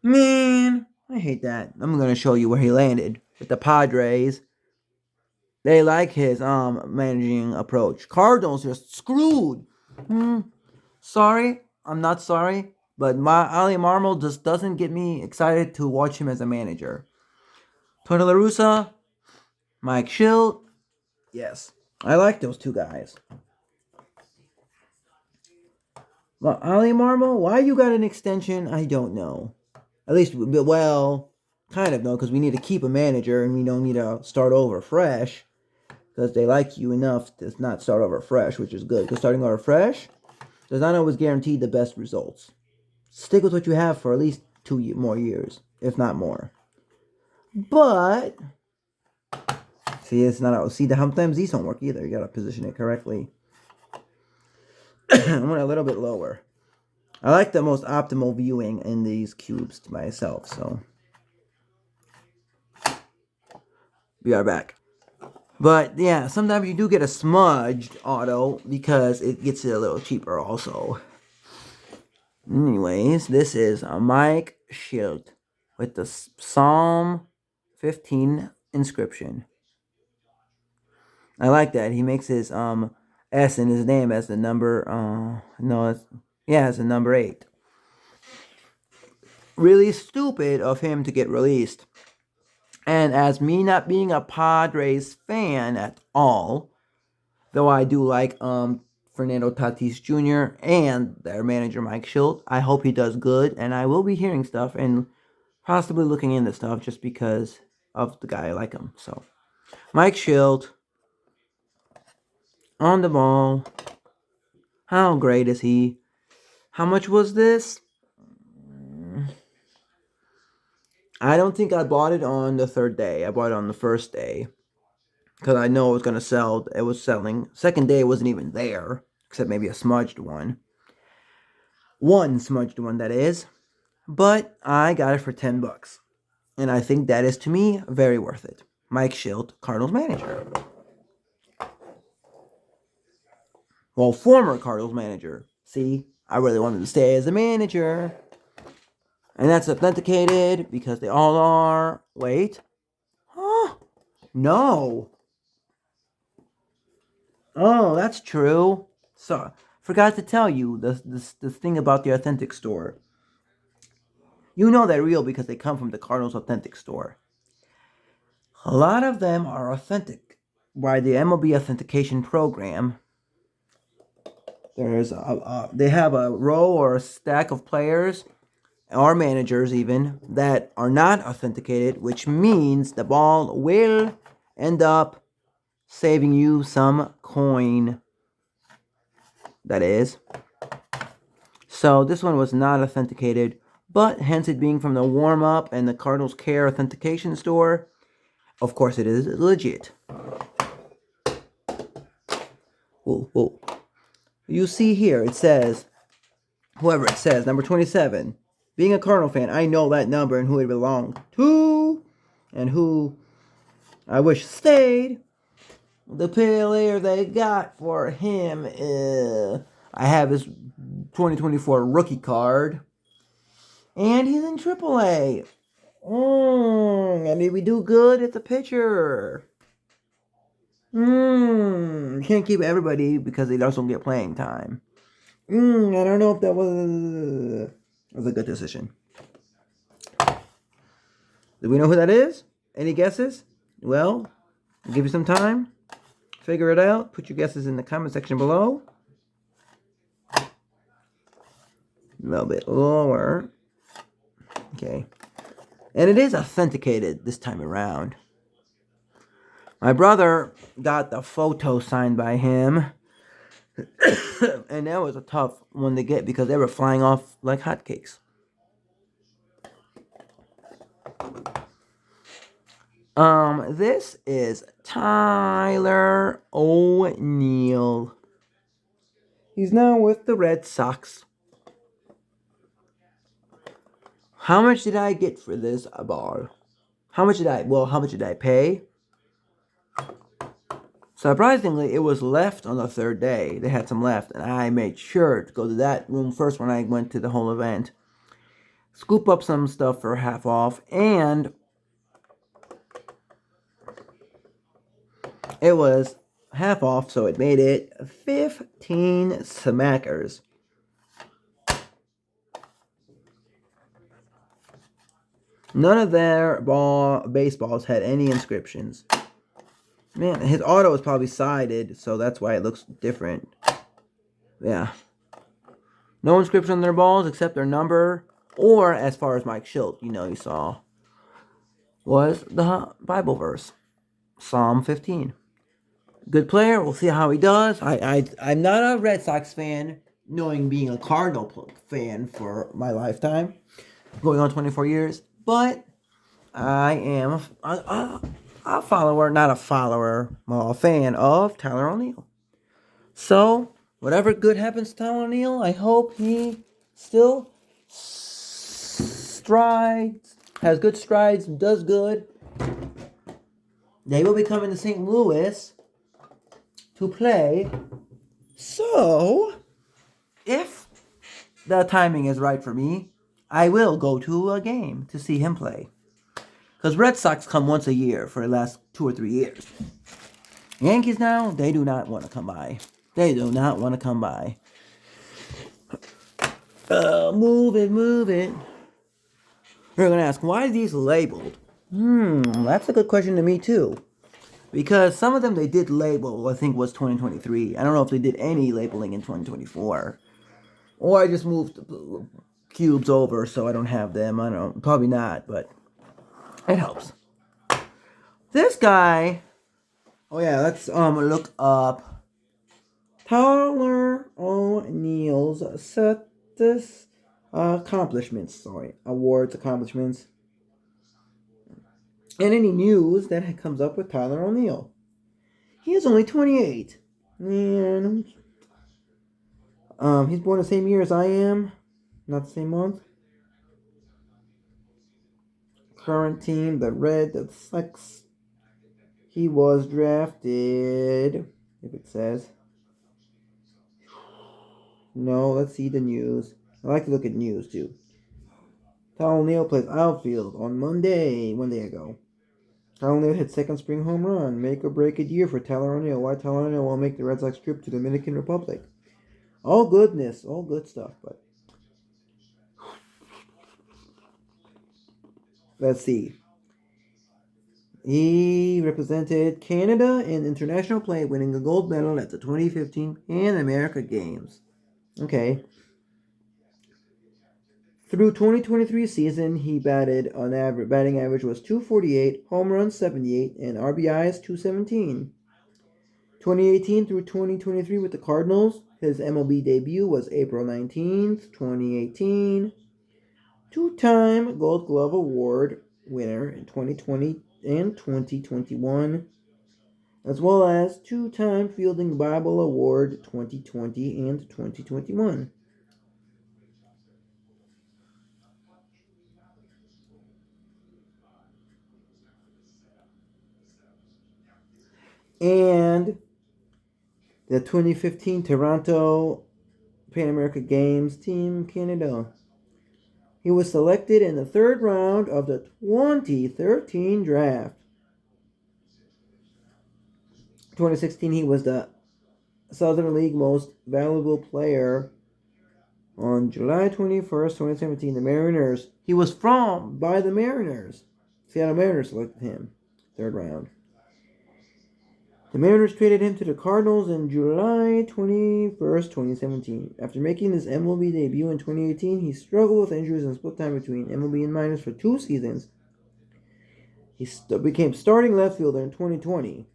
man, I hate that. I'm gonna show you where he landed with the Padres. They like his managing approach. Cardinals are screwed. Sorry, I'm not sorry, but Ali Marmol just doesn't get me excited to watch him as a manager. Tony La Russa, Mike Shildt, yes, I like those two guys. Well, Ali Marmol, why you got an extension? I don't know. At least, well, kind of know, because we need to keep a manager and we don't need to start over fresh. Because they like you enough to not start over fresh, which is good. Because starting over fresh does not always guarantee the best results. Stick with what you have for at least 2 more years, if not more. But see, it's not. See, sometimes these don't work either. You gotta position it correctly. I went a little bit lower. I like the most optimal viewing in these cubes to myself. So we are back. But yeah, sometimes you do get a smudged auto because it gets it a little cheaper also. Anyways, this is Mike Shildt with the Psalm 15 inscription. I like that. He makes his S in his name as the number as the number 8. Really stupid of him to get released. And as me not being a Padres fan at all, though I do like Fernando Tatis Jr. and their manager Mike Shildt, I hope he does good, and I will be hearing stuff and possibly looking into stuff just because of the guy. I like him. So Mike Schilt on the ball. How great is he? How much was this? I don't think I bought it on the third day. I bought it on the first day because I know it was going to sell. It was selling. Second day, it wasn't even there, except maybe a smudged one. One smudged one, that is. But I got it for $10. And I think that is, to me, very worth it. Mike Schilt, Cardinals manager. Well, former Cardinals manager. See, I really wanted to stay as a manager. And that's authenticated because they all are. Wait. Huh? No. Oh, that's true. So, forgot to tell you the thing about the authentic store. You know they're real because they come from the Cardinals Authentic Store. A lot of them are authentic by the MLB authentication program. They have a row or a stack of players or managers even that are not authenticated, which means the ball will end up saving you some coin. That is. So this one was not authenticated, but hence it being from the warm-up and the Cardinals Care authentication store, of course it is legit. Whoa, whoa. You see here, it says, whoever it says, number 27. Being a Cardinal fan, I know that number and who it belonged to, and who I wish stayed. The player they got for him I have his 2024 rookie card. And he's in AAA. And did we do good at the pitcher? You can't keep everybody because they also get playing time. I don't know if that was a good decision. Do we know who that is? Any guesses? Well, I'll give you some time. Figure it out. Put your guesses in the comment section below. A little bit lower. Okay. And it is authenticated this time around. My brother got the photo signed by him. And that was a tough one to get because they were flying off like hotcakes. This is Tyler O'Neill. He's now with the Red Sox. How much did I get for this ball? How much did I pay? Surprisingly, it was left on the third day. They had some left, and I made sure to go to that room first when I went to the whole event. Scoop up some stuff for half off, and it was half off, so it made it 15 smackers. None of their baseballs had any inscriptions. Man, his auto is probably sided, so that's why it looks different. Yeah. No inscription on their balls except their number, or as far as Mike Schilt, you saw, was the Bible verse, Psalm 15. Good player. We'll see how he does. I'm not a Red Sox fan, knowing being a Cardinal fan for my lifetime, going on 24 years. But I am a follower, not a follower, well, a fan of Tyler O'Neill. So, whatever good happens to Tyler O'Neill, I hope he still has good strides, does good. They will be coming to St. Louis to play. So, if the timing is right for me, I will go to a game to see him play. Because Red Sox come once a year for the last 2 or 3 years. Yankees now, they do not want to come by. They do not want to come by. Move it. You're going to ask, why are these labeled? That's a good question to me too. Because some of them they did label, I think was 2023. I don't know if they did any labeling in 2024. Or I just moved cubes over so I don't have them. I don't know. Probably not, but it helps. This guy Oh yeah, let's look up Tyler O'Neill's status accomplishments. Sorry, awards, accomplishments, and any news that comes up with Tyler O'Neill. He is only 28, and he's born the same year as I am, not the same month. Current team, the Red Sox. He was drafted. If it says. No, let's see the news. I like to look at news too. Tyler O'Neill plays outfield on Monday, one day ago. Tyler O'Neill hit second spring home run. Make or break a year for Tyler O'Neill. Why Tyler O'Neill will make the Red Sox trip to the Dominican Republic. All goodness, all good stuff, but let's see. He represented Canada in international play, winning a gold medal at the 2015 Pan America Games. Okay. Through 2023 season, he batting average was 248, home runs 78, and RBIs 217. 2018 through 2023 with the Cardinals, his MLB debut was April 19th, 2018. Two-time Gold Glove Award winner in 2020 and 2021, as well as two-time Fielding Bible Award 2020 and 2021. And the 2015 Toronto Pan America Games Team Canada. He was selected in the third round of the 2013 draft. 2016, he was the Southern League Most Valuable Player. On July 21st, 2017, the Mariners. He was by the Mariners. Seattle Mariners selected him, third round. The Mariners traded him to the Cardinals in July 21st, 2017. After making his MLB debut in 2018, he struggled with injuries and split time between MLB and minors for 2 seasons. He became starting left fielder in 2020.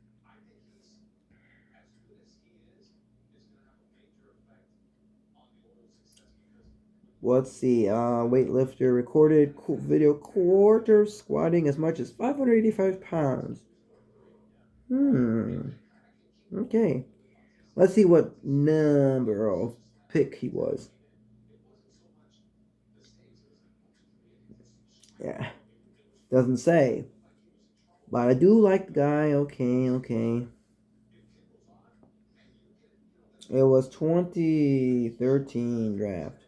Let's see. Weightlifter recorded video quarter squatting as much as 585 pounds. Okay. Let's see what number of pick he was. Yeah. Doesn't say. But I do like the guy. Okay. It was 2013 draft.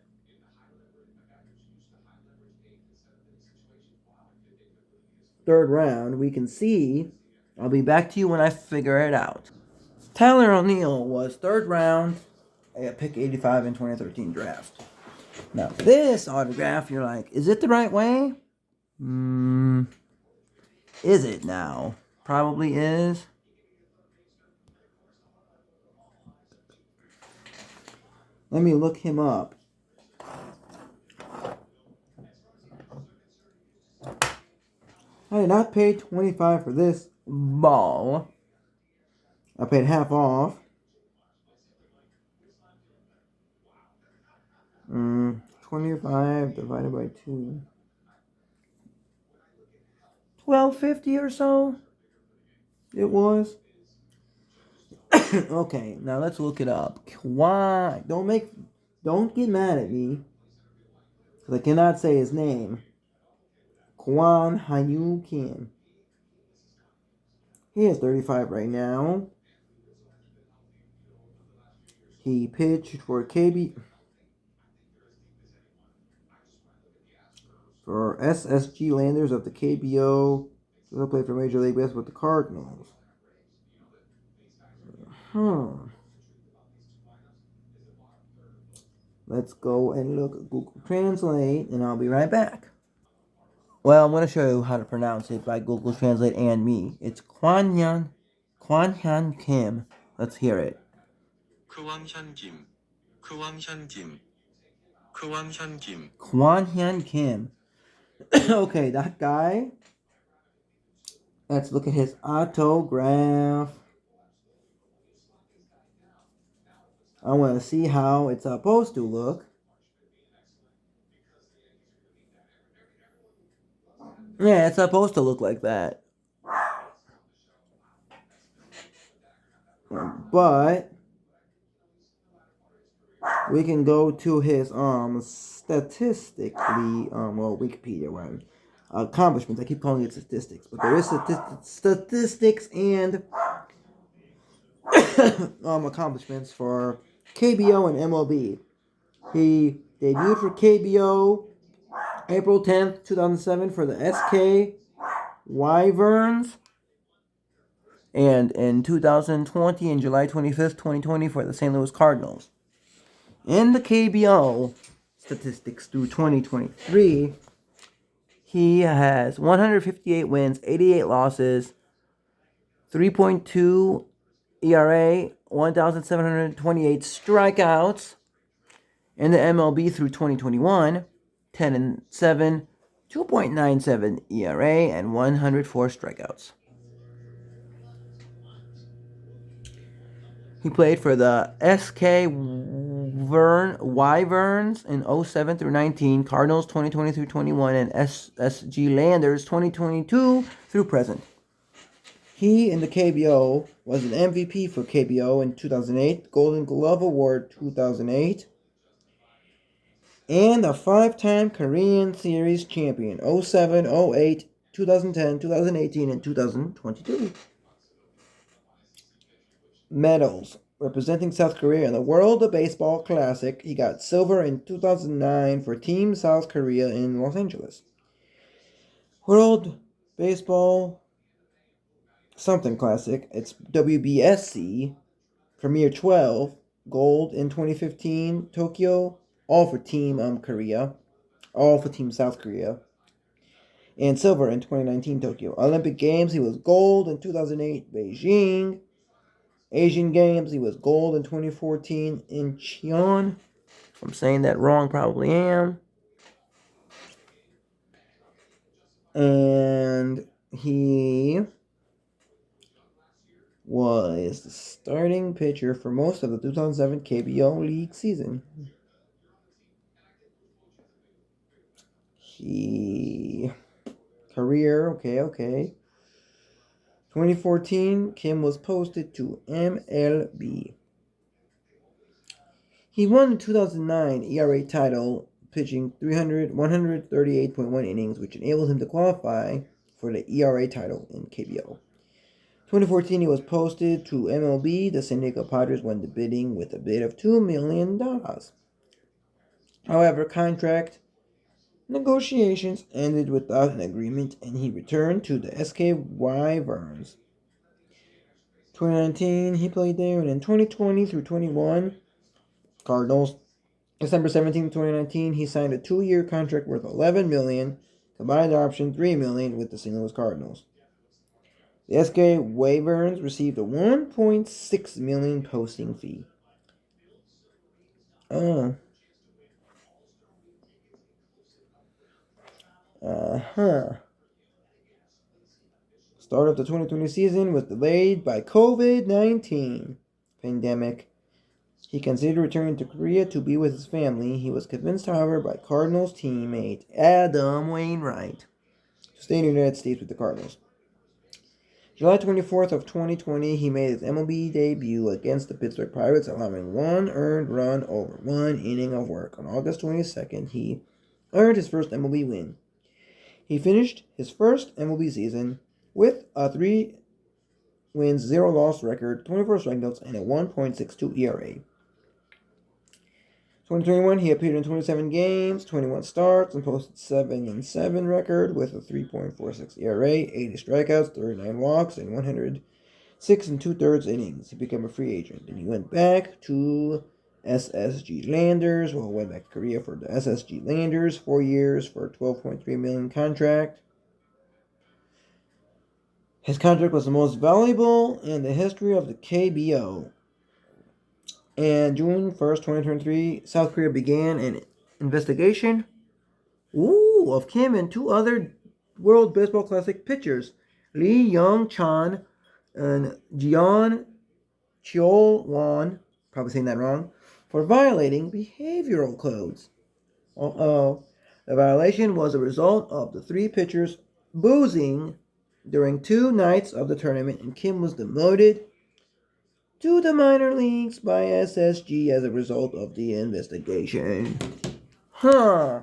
Third round, we can see. I'll be back to you when I figure it out. Tyler O'Neill was third round at pick 85 in 2013 draft. Now, this autograph, you're like, is it the right way? Is it now? Probably is. Let me look him up. I did not pay $25 for this ball. I paid half off. 25 divided by 2. $12.50 or so. It was. Okay, now let's look it up. Why? Don't get mad at me, because I cannot say his name. Kwon Hyun Kim. He is 35 right now. He pitched for SSG Landers of the KBO. He'll play for Major League Baseball with the Cardinals. Let's go and look at Google Translate, and I'll be right back. Well, I'm going to show you how to pronounce it by Google Translate and me. It's Kwon Hyun Kim. Let's hear it. Kwon Kim. Kwon Hyun Kim. Okay, that guy. Let's look at his autograph. I want to see how it's supposed to look. Yeah, it's supposed to look like that. But we can go to his statistically Wikipedia, right? Accomplishments. I keep calling it statistics, but there is statistics and accomplishments for KBO and MLB. He debuted for KBO April 10th, 2007 for the SK Wyverns, and in 2020 and July 25th, 2020 for the St. Louis Cardinals. In the KBO statistics through 2023, he has 158 wins, 88 losses, 3.2 ERA, 1,728 strikeouts. In the MLB through 2021, 10-7, 2.97 ERA, and 104 strikeouts. He played for the SK Wyverns in 07 through 19, Cardinals 2020 through 21, and SSG Landers 2022 through present. He in the KBO was an MVP for KBO in 2008, Golden Glove Award 2008, and a 5-time Korean Series champion 07, 08, 2010, 2018, and 2022. Medals. Representing South Korea in the World of Baseball Classic, he got silver in 2009 for Team South Korea in Los Angeles. World Baseball something Classic, it's WBSC, Premier 12, gold in 2015 Tokyo, all for Team Korea, all for Team South Korea, and silver in 2019 Tokyo. Olympic Games, he was gold in 2008 Beijing. Asian Games, he was gold in 2014 in Incheon. If I'm saying that wrong, probably am. And he was the starting pitcher for most of the 2007 KBO League season. Career, okay. 2014, Kim was posted to MLB. He won the 2009 ERA title, pitching 138.1 innings, which enabled him to qualify for the ERA title in KBO. 2014, he was posted to MLB. The San Diego Padres won the bidding with a bid of $2 million. However, contract negotiations ended without an agreement, and he returned to the SK Wyverns. 2019, he played there, and in 2020 through 21, Cardinals. December 17, 2019, he signed a 2-year contract worth $11 million, combined option $3 million with the St. Louis Cardinals. The SK Wyverns received a $1.6 million posting fee. Start of the 2020 season was delayed by COVID-19 pandemic. He considered returning to Korea to be with his family. He was convinced, however, by Cardinals teammate Adam Wainwright to stay in the United States with the Cardinals. July 24th of 2020, he made his MLB debut against the Pittsburgh Pirates, allowing 1 earned run over 1 inning of work. On August 22nd, he earned his first MLB win. He finished his first MLB season with a 3 wins, 0 loss record, 24 strikeouts, and a 1.62 ERA. 2021, he appeared in 27 games, 21 starts, and posted 7-7 record with a 3.46 ERA, 80 strikeouts, 39 walks, and 106 2/3 innings. He became a free agent, and he went back to SSG Landers. Went back to Korea for the SSG Landers, 4 years for a $12.3 million contract. His contract was the most valuable in the history of the KBO. And June 1st, 2023, South Korea began an investigation of Kim and 2 other World Baseball Classic pitchers, Lee Young-chan and Jeon Cheol-won, probably saying that wrong, for violating behavioral codes. Uh-oh. The violation was a result of the 3 pitchers boozing during 2 nights of the tournament, and Kim was demoted to the minor leagues by SSG as a result of the investigation. Huh.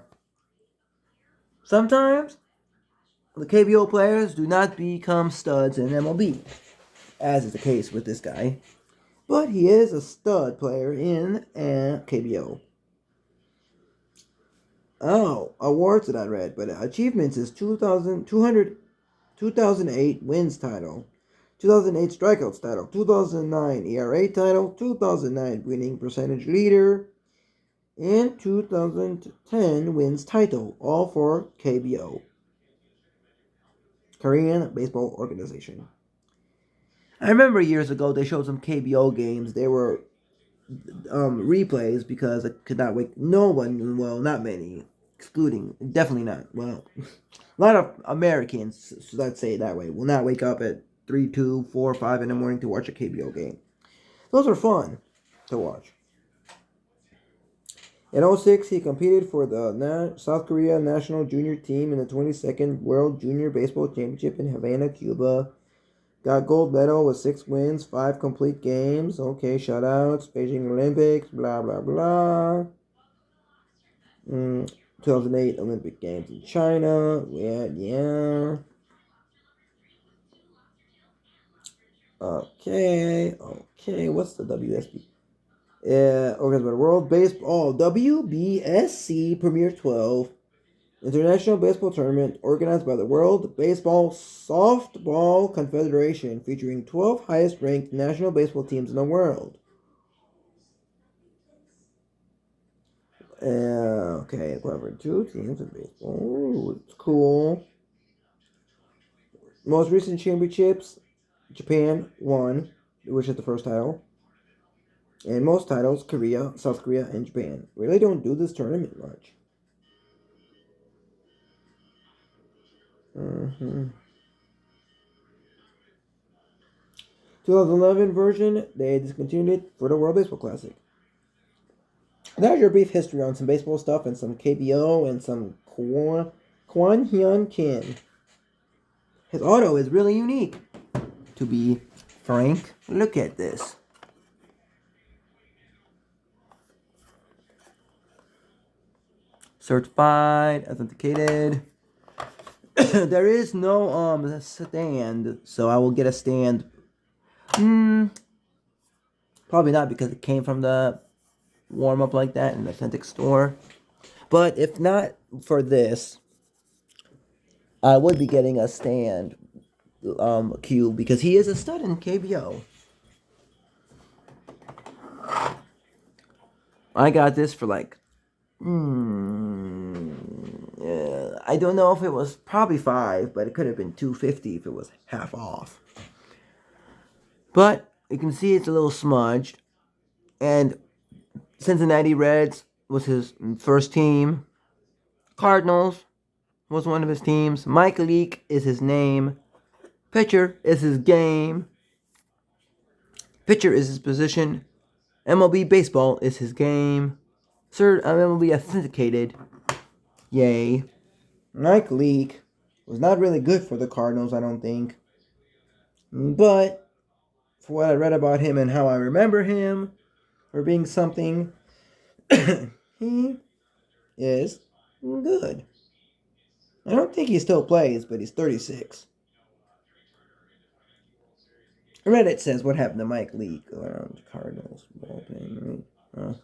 Sometimes the KBO players do not become studs in MLB, as is the case with this guy. But he is a stud player in KBO. Oh, awards that I read, but achievements is 2008 wins title, 2008 strikeouts title, 2009 ERA title, 2009 winning percentage leader, and 2010 wins title, all for KBO, Korean Baseball Organization. I remember years ago they showed some KBO games. They were replays because I could not wake no one, well, not many, excluding, definitely not, well, a lot of Americans, so let's say it that way, will not wake up at 3, 2, 4, 5 in the morning to watch a KBO game. Those are fun to watch. In 2006, he competed for the South Korea national junior team in the 22nd World Junior Baseball Championship in Havana, Cuba. Got gold medal with 6 wins, 5 complete games. Okay, shoutouts. Beijing Olympics, blah, blah, blah. 2008 Olympic Games in China. Yeah. Okay. What's the WSB? Organized by the World Baseball WBSC Premier 12 International Baseball Tournament organized by the World Baseball Softball Confederation, featuring 12 highest ranked national baseball teams in the world. Okay, covered 2 teams in baseball. Ooh, it's cool. Most recent championships, Japan won, which is the first title. And most titles, Korea, South Korea, and Japan. Really don't do this tournament much. 2011 version, they discontinued it for the World Baseball Classic. There's your brief history on some baseball stuff and some KBO and some Kwon Hyun Kim. His auto is really unique. To be frank, look at this. Certified, authenticated. There is no stand, so I will get a stand. Probably not, because it came from the warm up like that in the authentic store. But if not for this, I would be getting a stand cube, because he is a stud in KBO. I got this for like I don't know if it was probably $5, but it could have been $2.50 if it was half off. But you can see it's a little smudged. And Cincinnati Reds was his first team. Cardinals was one of his teams. Mike Leake is his name. Pitcher is his game. Pitcher is his position. MLB baseball is his game. Sir, MLB authenticated. Yay. Mike Leake was not really good for the Cardinals, I don't think. But for what I read about him and how I remember him for being something, he is good. I don't think he still plays, but he's 36. Reddit says what happened to Mike Leake around Cardinals bullpen, right?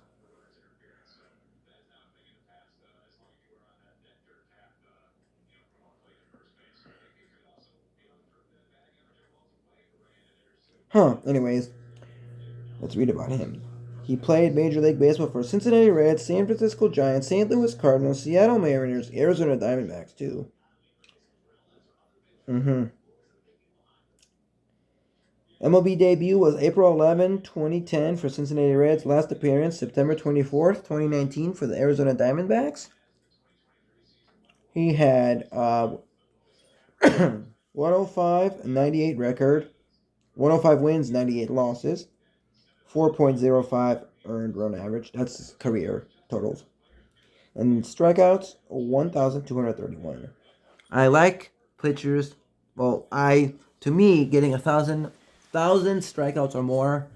Anyways, let's read about him. He played Major League Baseball for Cincinnati Reds, San Francisco Giants, St. Louis Cardinals, Seattle Mariners, Arizona Diamondbacks, too. MLB debut was April 11, 2010 for Cincinnati Reds. Last appearance, September 24th, 2019 for the Arizona Diamondbacks. He had 105, 98 record, 105 wins, 98 losses, 4.05 earned run average. That's his career totals. And strikeouts, 1,231. I like pitchers. Well, to me, getting 1,000 strikeouts or more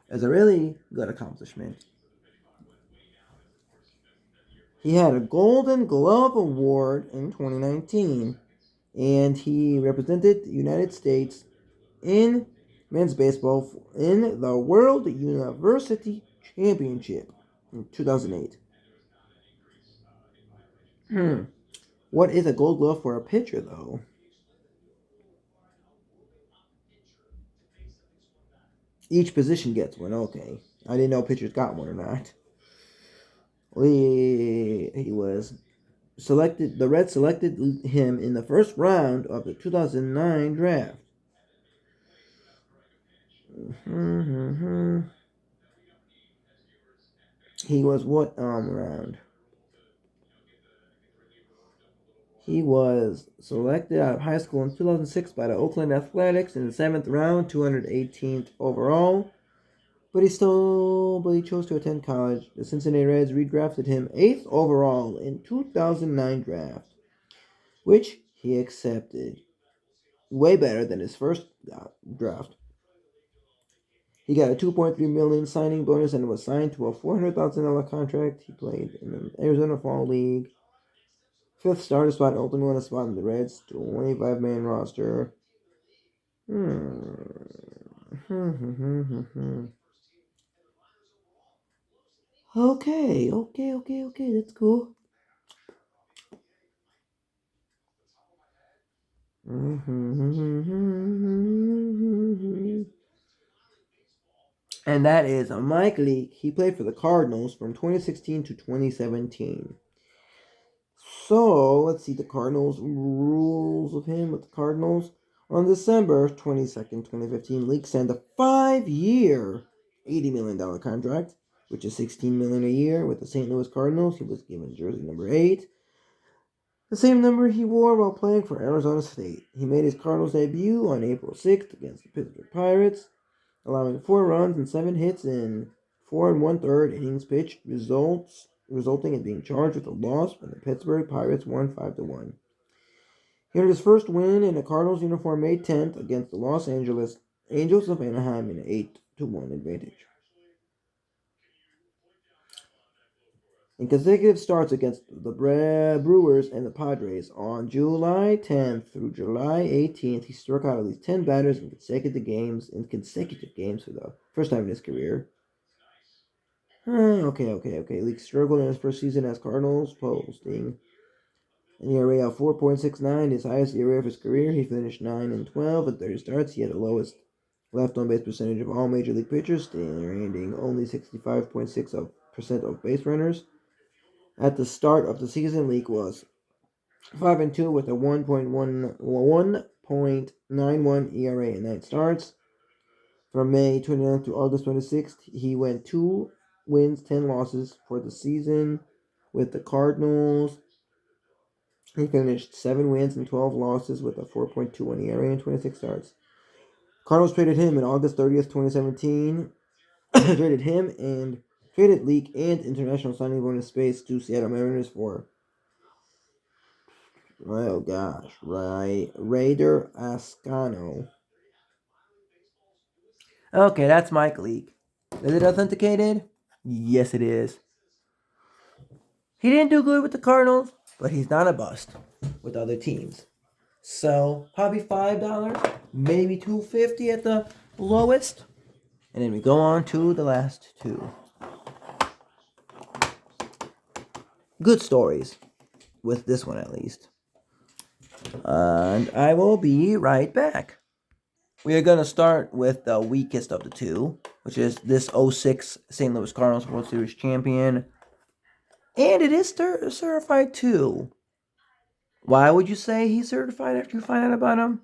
is a really good accomplishment. He had a Golden Glove Award in 2019, and he represented the United States in men's baseball in the World University Championship in 2008. What is a Gold Glove for a pitcher, though? Each position gets one. Okay, I didn't know pitchers got one or not. He was selected. The Reds selected him in the first round of the 2009 draft. He was what round? He was selected out of high school in 2006 by the Oakland Athletics in the 7th round, 218th overall. But he chose to attend college. The Cincinnati Reds redrafted him 8th overall in 2009 draft, which he accepted. Way better than his first draft. He got a $2.3 million signing bonus and was signed to a $400,000 contract. He played in the Arizona Fall League. 5th starter spot, ultimately won a spot in the Reds' 25-man roster. Okay, that's cool. And that is Mike Leake. He played for the Cardinals from 2016 to 2017. So, let's see the Cardinals rules of him with the Cardinals. On December 22nd, 2015, Leake signed a 5-year, $80 million contract, which is $16 million a year with the St. Louis Cardinals. He was given jersey number 8. The same number he wore while playing for Arizona State. He made his Cardinals debut on April 6th against the Pittsburgh Pirates, allowing 4 runs and 7 hits in 4 1/3 innings pitched, resulting in being charged with a loss when the Pittsburgh Pirates won 5-1. He earned his first win in a Cardinals uniform May 10th against the Los Angeles Angels of Anaheim in an 8-1 advantage. In consecutive starts against the Brewers and the Padres on July 10th through July 18th, he struck out at least 10 batters in consecutive games for the first time in his career. Okay. Leake struggled in his first season as Cardinals, posting an ERA of 4.69, his highest ERA of his career. He finished 9-12 in 30 starts. He had the lowest left on base percentage of all major league pitchers, standing only 65.6% of base runners. At the start of the season, Leake was 5-2 with a 1.91 ERA in 9 starts. From May 29th to August 26th, he went 2 wins, 10 losses for the season with the Cardinals. He finished 7 wins and 12 losses with a 4.21 ERA in 26 starts. Cardinals traded him in August 30th, 2017. Traded Leake and international signing bonus space to Seattle Mariners for Raider Ascano. Okay, that's Mike Leake. Is it authenticated? Yes, it is. He didn't do good with the Cardinals, but he's not a bust with other teams. So probably $5, maybe $2.50 at the lowest. And then we go on to the last 2. Good stories, with this one at least. And I will be right back. We are going to start with the weakest of the 2, which is this 06 St. Louis Cardinals World Series champion. And it is certified too. Why would you say he's certified after you find out about him?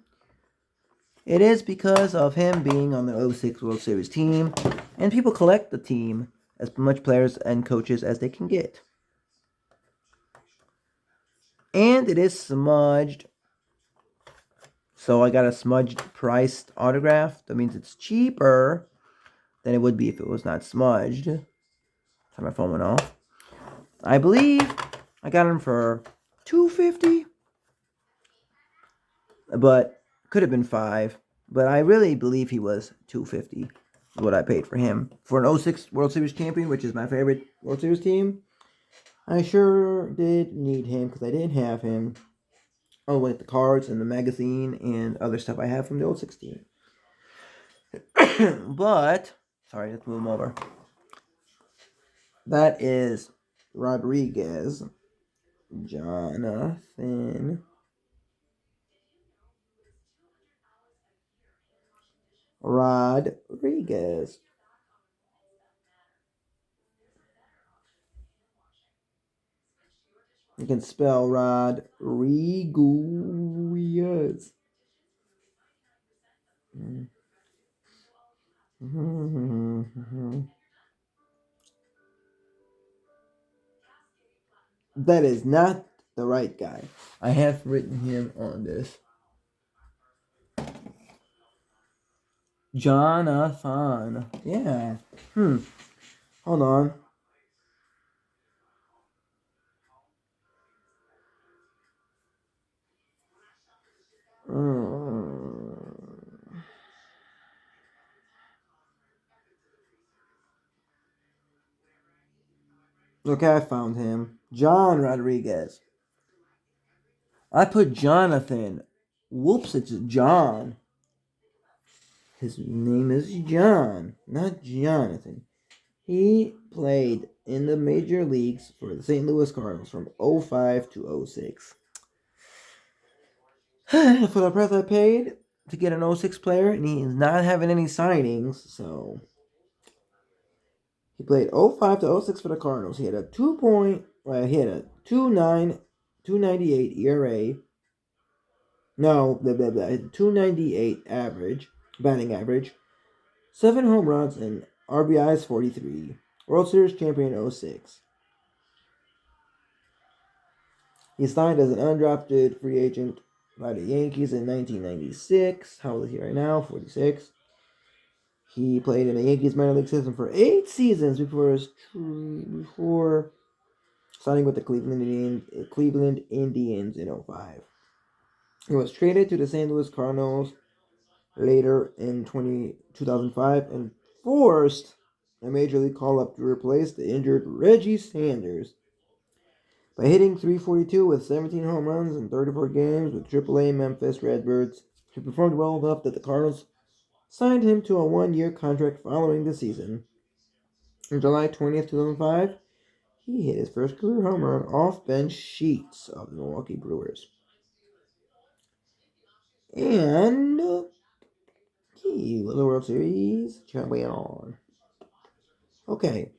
It is because of him being on the 06 World Series team, and people collect the team as much players and coaches as they can get. And it is smudged. So I got a smudged priced autograph. That means it's cheaper than it would be if it was not smudged. Turn my phone went off. I believe I got him for $250, but could have been $5. But I really believe he was $250. What I paid for him for an 06 World Series champion, which is my favorite World Series team. I sure did need him because I didn't have him. Oh, with the cards and the magazine and other stuff I have from the 06 team. But sorry, let's move him over. That is Rodriguez, Jonathan Rodriguez. You can spell Rodriguez. That is not the right guy. I have written him on this. Jonathan. Yeah. Hold on. Okay, I found him. John Rodriguez. I put Jonathan. Whoops, it's John. His name is John, not Jonathan. He played in the major leagues for the St. Louis Cardinals from 05 to 06. For the price I paid to get an 06 player, and he is not having any signings, so he played 05 to 06 for the Cardinals. He had a 298 ERA. No, 298 average, batting average. 7 home runs and RBIs 43. World Series champion 06. He signed as an undrafted free agent by the Yankees in 1996. How old is he right now? 46. He played in the Yankees minor league system for 8 seasons before signing with the Cleveland Indians in 05. He was traded to the St. Louis Cardinals later in 2005 and forced a major league call-up to replace the injured Reggie Sanders. By hitting .342 with 17 home runs in 34 games with AAA Memphis Redbirds, he performed well enough that the Cardinals signed him to a 1-year contract following the season. On July 20th, 2005, he hit his first career home run off bench sheets of the Milwaukee Brewers. And he was a World Series champion. Okay.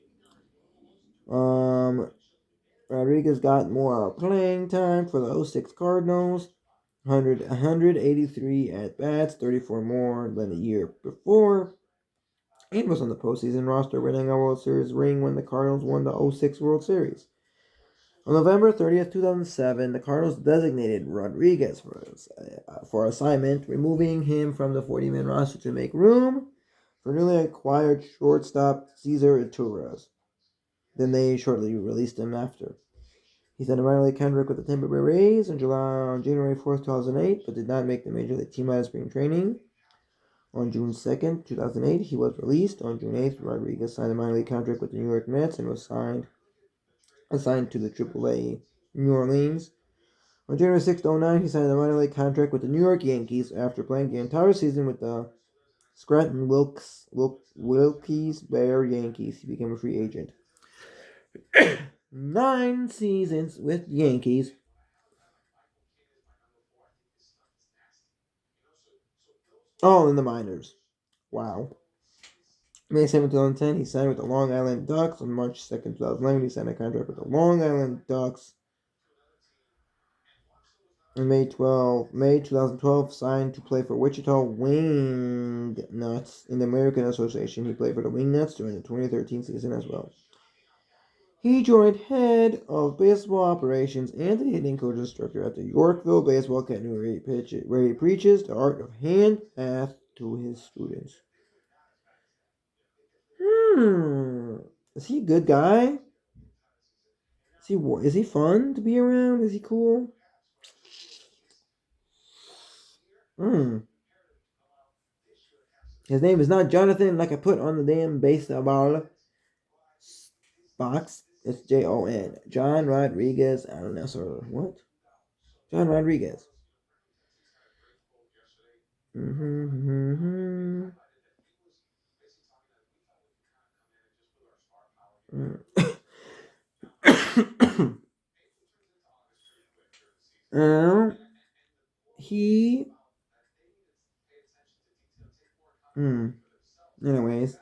Rodriguez got more playing time for the 06 Cardinals. 183 at-bats, 34 more than the year before. And was on the postseason roster, winning a World Series ring when the Cardinals won the 06 World Series. On November 30th, 2007, the Cardinals designated Rodriguez for assignment, removing him from the 40-man roster to make room for newly acquired shortstop Cesar Iturralles. Then they shortly released him after. He signed a minor league contract with the Tampa Bay Rays on January 4th, 2008, but did not make the major league team out of spring training. On June 2nd, 2008, he was released. On June 8th, Rodriguez signed a minor league contract with the New York Mets and was assigned to the AAA New Orleans. On January 6th, 2009, he signed a minor league contract with the New York Yankees after playing the entire season with the Scranton Wilkes Barre Yankees. He became a free agent. 9 seasons with the Yankees. All in the minors. Wow. May 7, 2010, he signed with the Long Island Ducks. On March 2nd, 2011, he signed a contract with the Long Island Ducks. In May 2012, signed to play for Wichita Wingnuts in the American Association. He played for the Wingnuts during the 2013 season as well. He joined head of baseball operations and the hitting coach instructor at the Yorkville Baseball Academy, where he preaches the art of hand math to his students. Is he a good guy? Is he fun to be around? Is he cool? His name is not Jonathan like I put on the damn baseball box. It's Jon. John Rodriguez. I don't know, sir. What? John Rodriguez. Mm-hmm. uh, he. Anyways,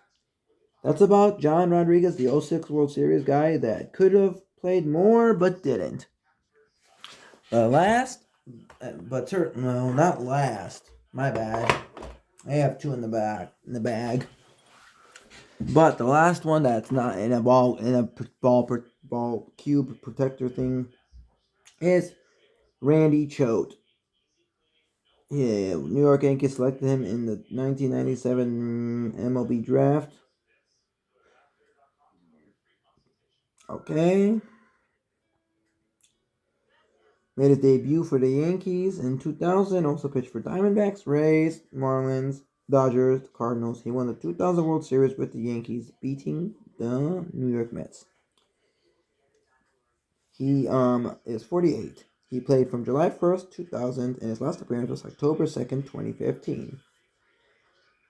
that's about John Rodriguez, the '06 World Series guy that could have played more but didn't. Last, but no, not last. My bad. I have two in the bag. But the last one that's not in a ball cube protector thing is Randy Choate. Yeah, New York Yankees selected him in the 1997 MLB draft. Okay. Made his debut for the Yankees in 2000. Also pitched for Diamondbacks, Rays, Marlins, Dodgers, Cardinals. He won the 2000 World Series with the Yankees, beating the New York Mets. He is 48. He played from July 1st, 2000, and his last appearance was October 2nd, 2015.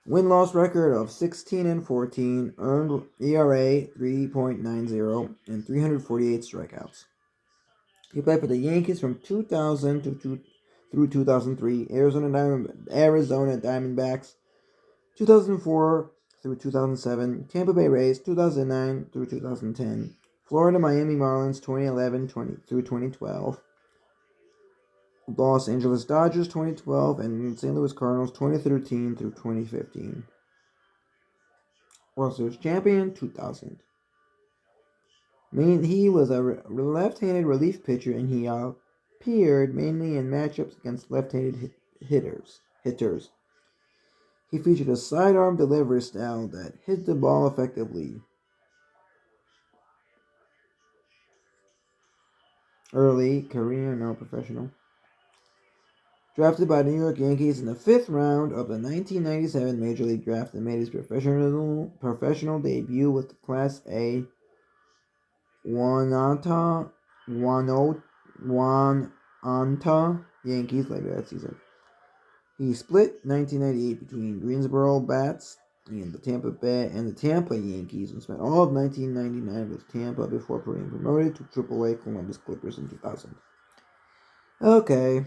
Win-loss record of 16-14, earned ERA 3.90, and 348 strikeouts. He played for the Yankees from 2000 through 2003, Arizona Diamondbacks 2004 through 2007, Tampa Bay Rays 2009 through 2010, Florida Miami Marlins 2011 through 2012, Los Angeles Dodgers 2012, and St. Louis Cardinals 2013 through 2015. World Series champion 2000. He was a left-handed relief pitcher, and he appeared mainly in matchups against left-handed hitters. He featured a sidearm delivery style that hit the ball effectively. Early career, now professional. Drafted by the New York Yankees in the 5th round of the 1997 Major League Draft and made his professional debut with the Class A Wananta Yankees later that season. He split 1998 between Greensboro Bats and the Tampa Yankees, and spent all of 1999 with Tampa before being promoted to AAA Columbus Clippers in 2000. Okay.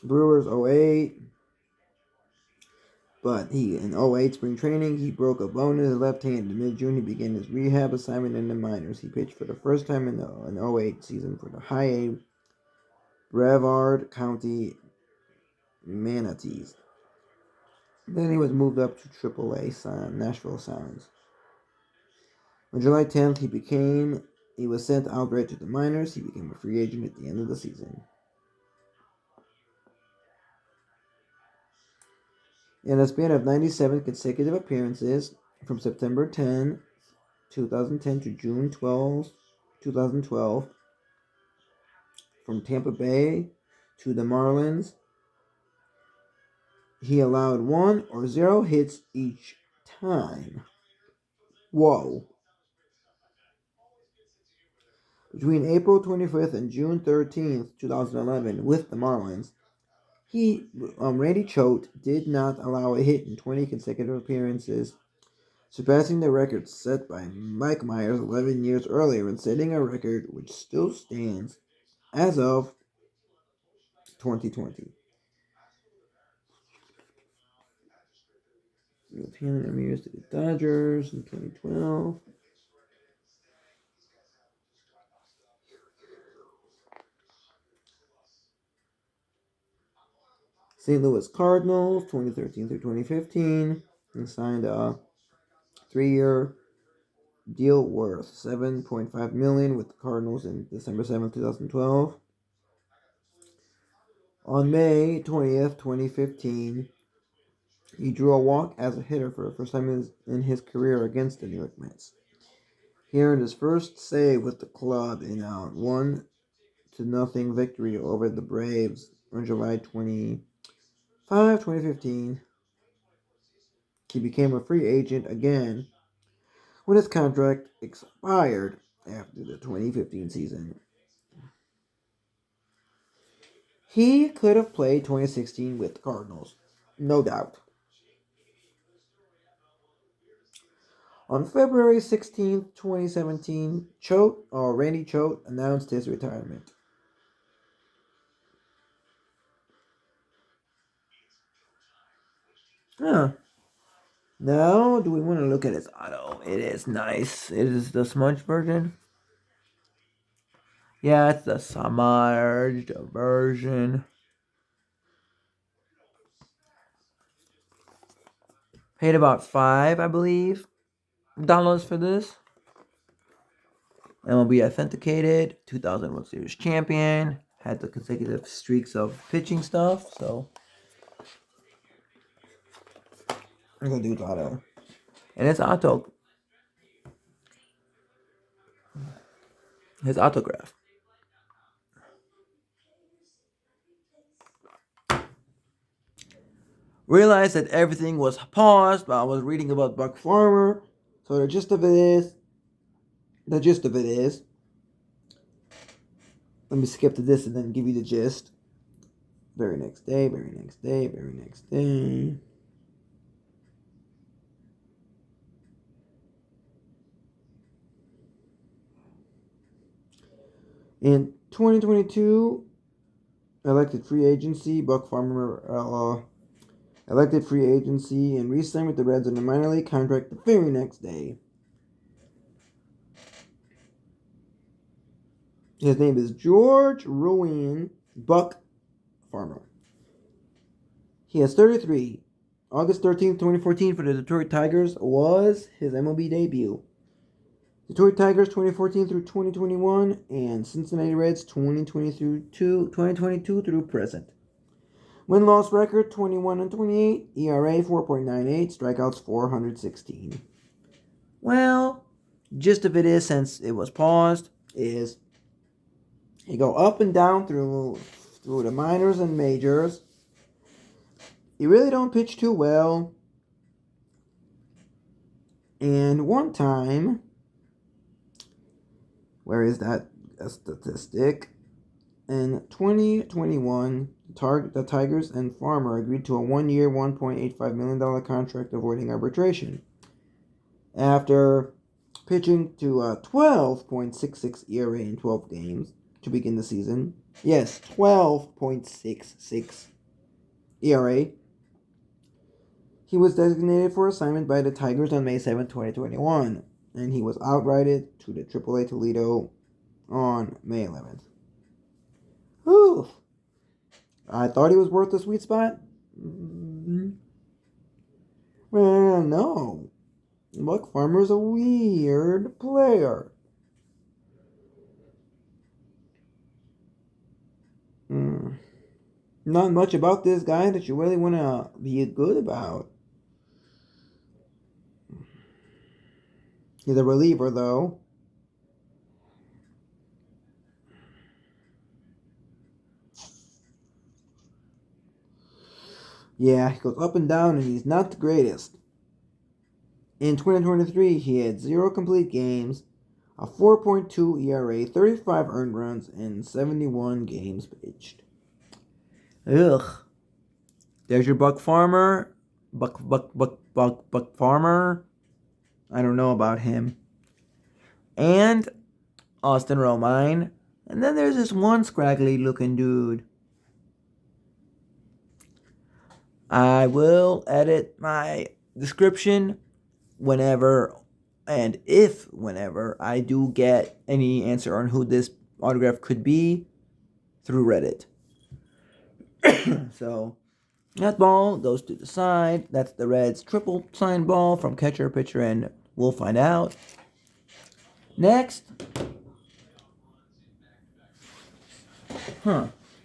Brewers 08. But in 08 spring training, he broke a bone in his left hand. In mid-June, he began his rehab assignment in the minors. He pitched for the first time in the 08 season for the High A Brevard County Manatees. Then he was moved up to AAA Nashville Sounds. On July 10th, he was sent outright to the minors. He became a free agent at the end of the season. In a span of 97 consecutive appearances, from September 10, 2010 to June 12, 2012, from Tampa Bay to the Marlins, he allowed 1 or 0 hits each time. Whoa. Between April 25th and June 13th, 2011, with the Marlins, Randy Choate did not allow a hit in 20 consecutive appearances, surpassing the record set by Mike Myers 11 years earlier and setting a record which still stands as of 2020. Handed Ramirez to the Dodgers in 2012. St. Louis Cardinals, 2013 through 2015, and signed a 3-year deal worth $7.5 million with the Cardinals in December 7, 2012. On May 20th, 2015, He drew a walk as a hitter for the first time in his career against the New York Mets. He earned his first save with the club in a 1-0 victory over the Braves on July 25, 2015. He became a free agent again when his contract expired after the 2015 season. He could have played 2016 with the Cardinals, no doubt. On February 16th, 2017, Randy Choate announced his retirement. Huh. Now, do we want to look at his auto? It is nice. It is the smudged version. Yeah, it's the submerged version. Paid about $5, I believe, dollars for this. MLB authenticated, 2000 World Series champion, had the consecutive streaks of pitching stuff, so I'm gonna do his auto. And his autograph. Realized that everything was paused while I was reading about Buck Farmer. So the gist of it is, let me skip to this and then give you the gist. Very next day. In 2022, elected free agency, Buck Farmer elected free agency and re-signed with the Reds on a minor league contract the very next day. His name is George Ruin Buck Farmer. He is 33. August 13th, 2014 for the Detroit Tigers was his MLB debut. Detroit Tigers 2014 through 2021 and Cincinnati Reds 2022 through present. Win-loss record 21-28, ERA 4.98, strikeouts 416. Well, gist of it is, since it was paused, is he go up and down through the minors and majors. He really don't pitch too well. And one time, where is that statistic? In 2021, the Tigers and Farmer agreed to a 1-year, $1.85 million contract avoiding arbitration. After pitching to a 12.66 ERA in 12 games to begin the season. Yes, 12.66 ERA. He was designated for assignment by the Tigers on May 7, 2021, and he was outrighted to the AAA Toledo on May 11th. Whew. I thought he was worth the sweet spot. Well, no. Buck Farmer's a weird player. Not much about this guy that you really want to be good about. He's a reliever, though. Yeah, he goes up and down, and he's not the greatest. In 2023, he had 0 complete games, a 4.2 ERA, 35 earned runs, and 71 games pitched. Ugh. There's your Buck Farmer. Buck Farmer. I don't know about him. And Austin Romine. And then there's this one scraggly looking dude. I will edit my description whenever I do get any answer on who this autograph could be through Reddit. So that ball goes to the side. That's the Reds' triple sign ball from catcher, pitcher, and we'll find out. Next.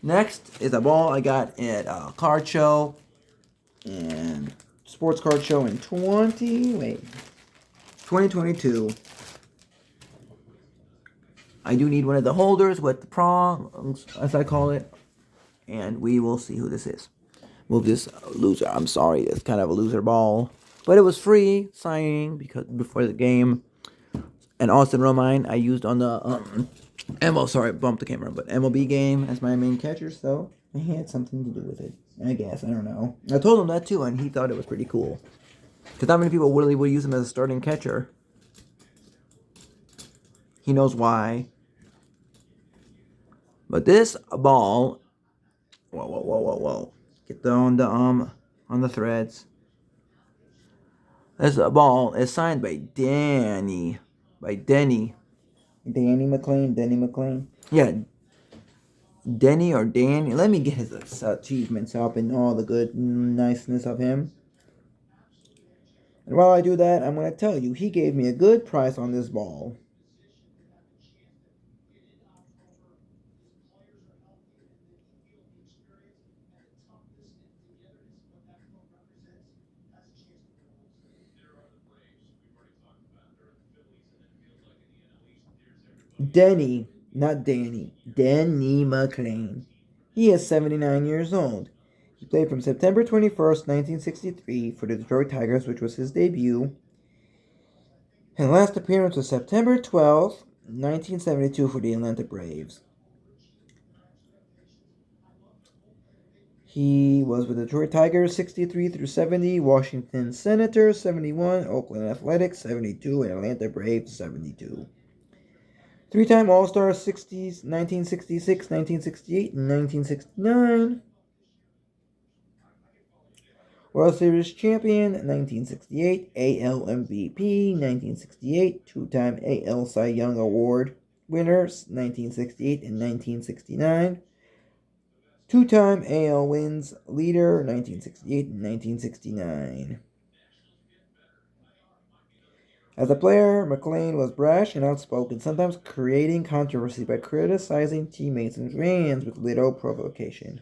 Next is a ball I got at a card show. And sports card show in 2022. I do need one of the holders with the prongs, as I call it. And we will see who this is. Move this loser. I'm sorry, it's kind of a loser ball. But it was free signing because before the game. And Austin Romine I used on the bumped the camera, but MLB game as my main catcher, so he had something to do with it. I guess, I don't know. I told him that too, and he thought it was pretty cool. Because not many people really would use him as a starting catcher. He knows why. But this ball, whoa. Get on the threads. This ball is signed by Denny McLean. Yeah, Denny or Danny. Let me get his achievements up and all the good niceness of him. And while I do that, I'm going to tell you, he gave me a good price on this ball. Denny, not Danny. Denny McLean. He is 79 years old. He played from September 21st, 1963 for the Detroit Tigers, which was his debut. His last appearance was September 12th, 1972 for the Atlanta Braves. He was with the Detroit Tigers 63 through 70, Washington Senators 71, Oakland Athletics 72, and Atlanta Braves 72. Three-time All-Star 60s, 1966, 1968, and 1969. World Series champion 1968, AL MVP 1968, two-time AL Cy Young Award winners 1968 and 1969. Two-time AL wins leader 1968 and 1969. As a player, McLean was brash and outspoken, sometimes creating controversy by criticizing teammates and fans with little provocation.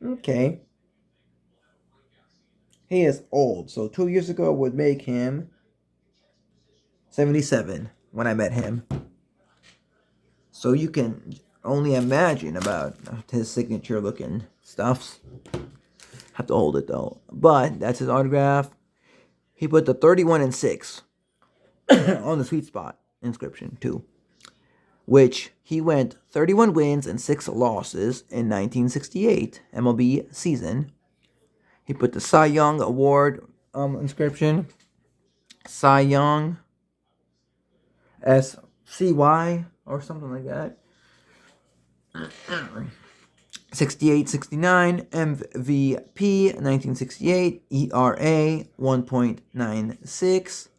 Okay. He is old, so 2 years ago would make him 77 when I met him. So you can only imagine about his signature looking stuffs. Have to hold it though. But that's his autograph. He put the 31 and 6 on the sweet spot inscription too. Which he went 31 wins and 6 losses in 1968 MLB season. He put the Cy Young Award inscription. Cy Young SCY or something like that. 68, 69, MVP 1968, ERA 1.96,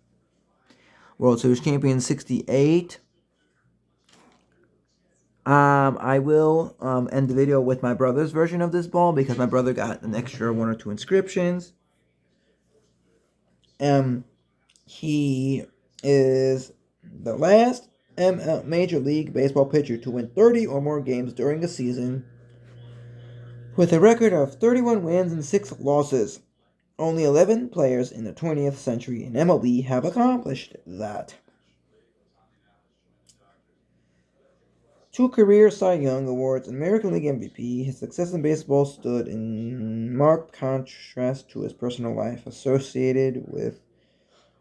World Series champion 68. I will end the video with my brother's version of this ball because my brother got an extra 1 or 2 inscriptions. He is the last Major League Baseball pitcher to win 30 or more games during a season with a record of 31 wins and 6 losses. Only 11 players in the 20th century in MLB have accomplished that. 2 career Cy Young Awards and American League MVP, his success in baseball stood in marked contrast to his personal life associated with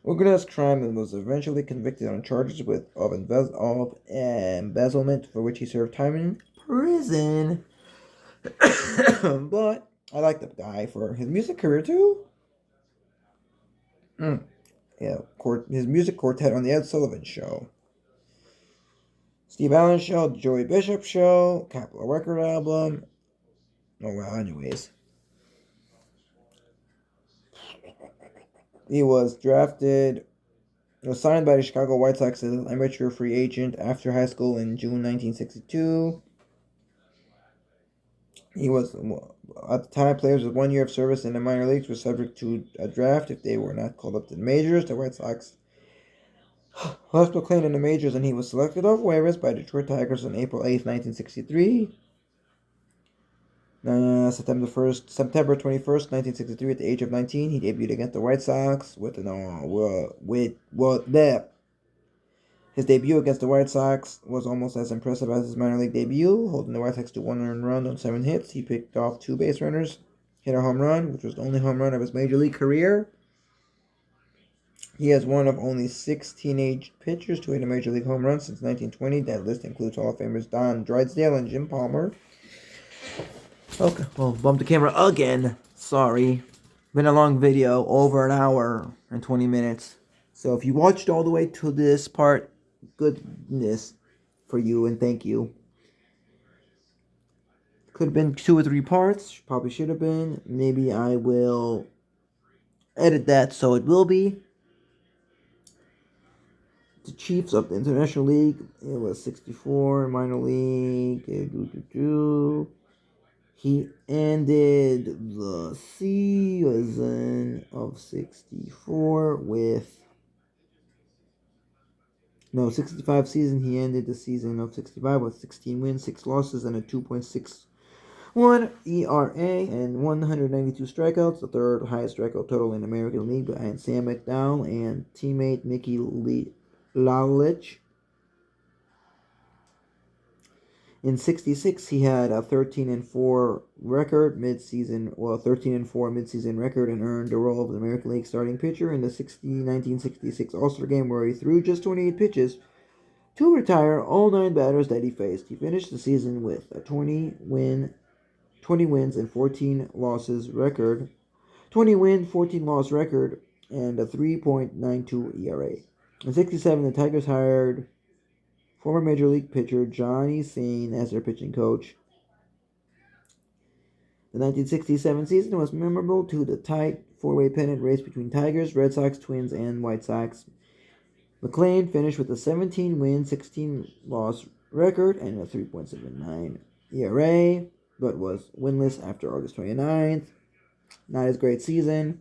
organized crime and was eventually convicted on charges of embezzlement for which he served time in prison. But I like the guy for his music career too. Yeah, his music quartet on the Ed Sullivan Show, Steve Allen Show, Joey Bishop Show, Capitol Record album. Oh well, anyways. He was signed by the Chicago White Sox as an amateur free agent after high school in June 1962. He was, at the time, players with 1 year of service in the minor leagues were subject to a draft if they were not called up to the majors. The White Sox left McLean in the majors, and he was selected off waivers by the Detroit Tigers on April 8, 1963. September 21st, 1963, at the age of 19, he debuted against the White Sox his debut against the White Sox was almost as impressive as his minor league debut, holding the White Sox to 1 earned run on 7 hits. He picked off 2 base runners, hit a home run, which was the only home run of his major league career. He is one of only 6 teenage pitchers to hit a major league home run since 1920. That list includes Hall of Famers Don Drysdale and Jim Palmer. Okay, well, bump the camera again. Sorry. Been a long video, over an hour and 20 minutes. So if you watched all the way to this part, goodness for you and thank you. Could have been 2 or 3 parts. Probably should have been. Maybe I will edit that so it will be. The Chiefs of the International League. It was 64 minor league. He ended the season of 64 with 65 season. He ended the season of 65 with 16 wins, 6 losses, and a 2.61 ERA and 192 strikeouts, the 3rd highest strikeout total in American League behind Sam McDowell and teammate Mickey Lalich. In 66, he had a 13-4 record mid-season record, and earned the role of the American League starting pitcher in the 1966 All-Star Game, where he threw just 28 pitches to retire all 9 batters that he faced. He finished the season with a 20 wins and 14 losses record, 14 loss record, and a 3.92 ERA. In 67, the Tigers hired former Major League pitcher Johnny Sain as their pitching coach. The 1967 season was memorable to the tight 4-way pennant race between Tigers, Red Sox, Twins, and White Sox. McLean finished with a 17-win, 16-loss record and a 3.79 ERA, but was winless after August 29th. Not his great season.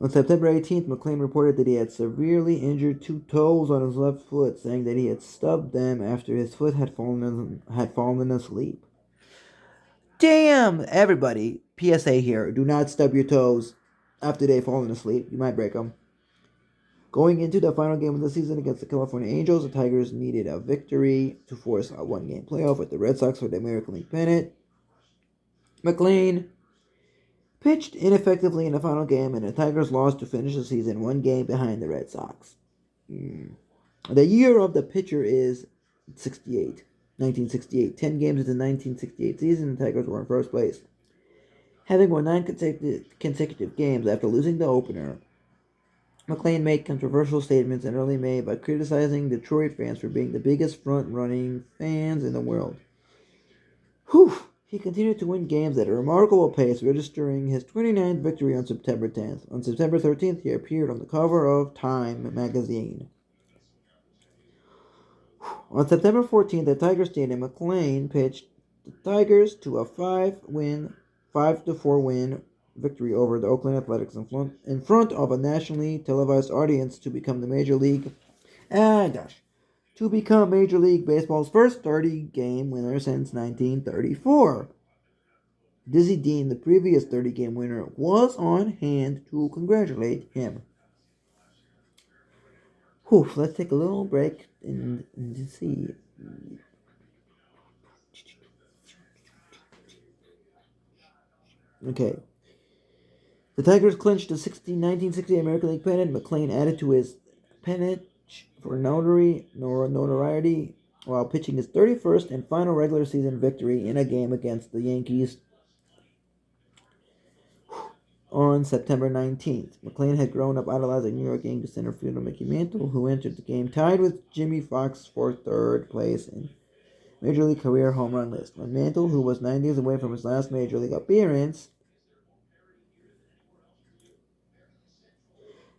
On September 18th, McLean reported that he had severely injured 2 toes on his left foot, saying that he had stubbed them after his foot had fallen asleep. Damn! Everybody, PSA here, do not stub your toes after they've fallen asleep. You might break them. Going into the final game of the season against the California Angels, the Tigers needed a victory to force a 1-game playoff with the Red Sox for the American League pennant. McLean pitched ineffectively in the final game, and the Tigers lost to finish the season 1 game behind the Red Sox. The year of the pitcher is 1968. 10 games into the 1968 season, the Tigers were in first place. Having won 9 consecutive games after losing the opener, McLean made controversial statements in early May by criticizing Detroit fans for being the biggest front-running fans in the world. He continued to win games at a remarkable pace, registering his 29th victory on September 10th. On September 13th, he appeared on the cover of Time magazine. On September 14th, at Tiger Stadium, McLean pitched the Tigers to a 5-4 win victory over the Oakland Athletics in front of a nationally televised audience to become Major League Baseball's first 30-game winner since 1934. Dizzy Dean, the previous 30-game winner, was on hand to congratulate him. Let's take a little break and see. Okay. The Tigers clinched the 1960 American League pennant. McLean added to his pennant for notoriety while pitching his 31st and final regular season victory in a game against the Yankees on September 19th. McLean had grown up idolizing New York Yankees center fielder Mickey Mantle, who entered the game tied with Jimmy Foxx for 3rd place in Major League career home run list. When Mantle, who was 9 days away from his last Major League appearance,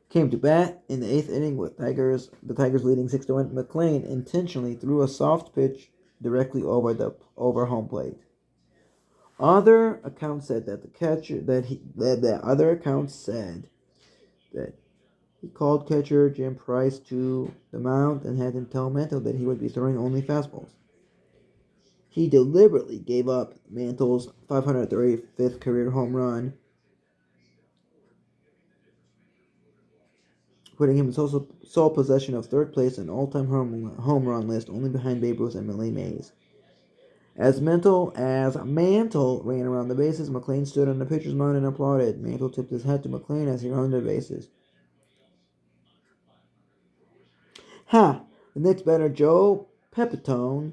came to bat in the 8th inning with the Tigers leading 6-1. McLean intentionally threw a soft pitch directly over home plate. Other accounts said that he called catcher Jim Price to the mound and had him tell Mantle that he would be throwing only fastballs. He deliberately gave up Mantle's 535th career home run, putting him in sole possession of third place in all-time home run list, only behind Babe Ruth and Willie Mays. As Mantle ran around the bases, McLean stood on the pitcher's mound and applauded. Mantle tipped his hat to McLean as he rounded the bases. The Knicks batter Joe Pepitone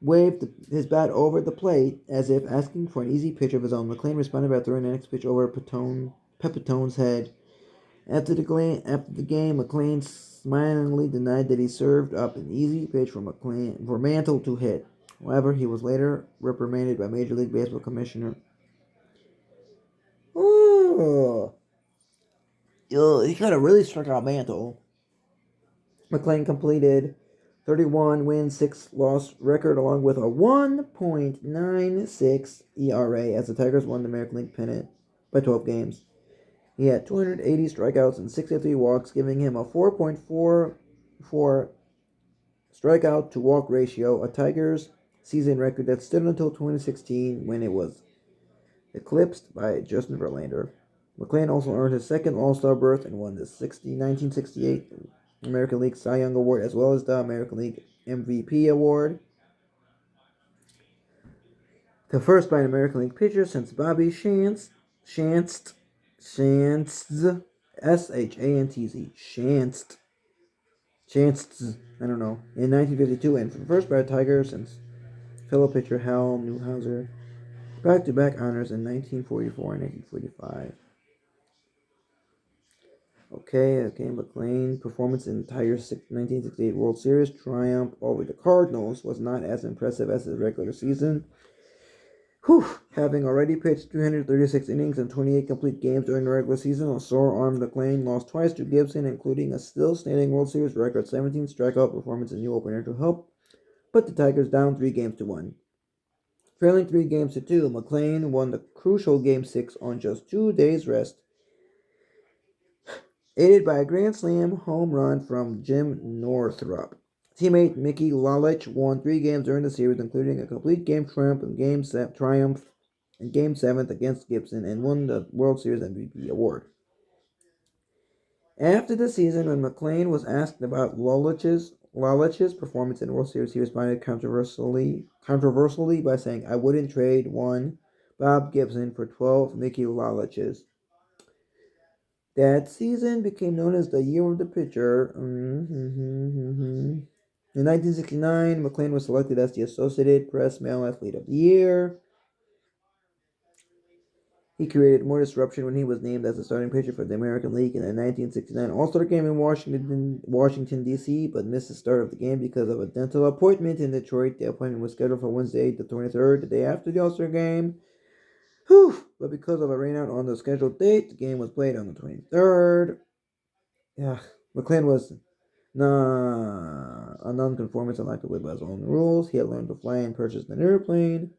waved his bat over the plate as if asking for an easy pitch of his own. McLean responded by throwing the next pitch over Pepitone's head. After the game, McLean smilingly denied that he served up an easy pitch for Mantle to hit. However, he was later reprimanded by Major League Baseball Commissioner. He could have really struck out Mantle. McLean completed 31 win, 6 loss record along with a 1.96 ERA as the Tigers won the American League pennant by 12 games. He had 280 strikeouts and 63 walks, giving him a 4.44 strikeout to walk ratio, a Tigers season record that stood until 2016 when it was eclipsed by Justin Verlander. McLean also earned his second All-Star berth and won the 1968 American League Cy Young Award as well as the American League MVP Award. The first by an American League pitcher since Bobby Shantz, S-H-A-N-T-Z, Shantz, I don't know, in 1952, and first by a Tiger since fellow pitcher Hal Newhouser. Back-to-back honors in 1944 and 1945. Okay, McLean performance in the Tigers' 1968 World Series triumph over the Cardinals was not as impressive as his regular season. Having already pitched 336 innings and 28 complete games during the regular season, a sore-armed McLean lost twice to Gibson, including a still-standing World Series record 17 strikeout performance in new opener to help put the Tigers down 3-1. Trailing 3-2, McLean won the crucial Game 6 on just 2 days' rest, aided by a grand slam home run from Jim Northrup. Teammate Mickey Lalich won 3 games during the series, including a complete game triumph in Game 7 against Gibson, and won the World Series MVP award. After the season, when McLean was asked about Lalich's performance in the World Series, he responded controversially by saying, "I wouldn't trade one Bob Gibson for 12 Mickey Laliches." That season became known as the Year of the Pitcher. In 1969, McLean was selected as the Associated Press Male Athlete of the Year. He created more disruption when he was named as the starting pitcher for the American League in the 1969 All-Star Game in Washington, D.C., but missed the start of the game because of a dental appointment in Detroit. The appointment was scheduled for Wednesday, the 23rd, the day after the All-Star Game. But because of a rainout on the scheduled date, the game was played on the 23rd. McLean was a nonconformist and liked to live by his own rules. He had learned to fly and purchased an airplane.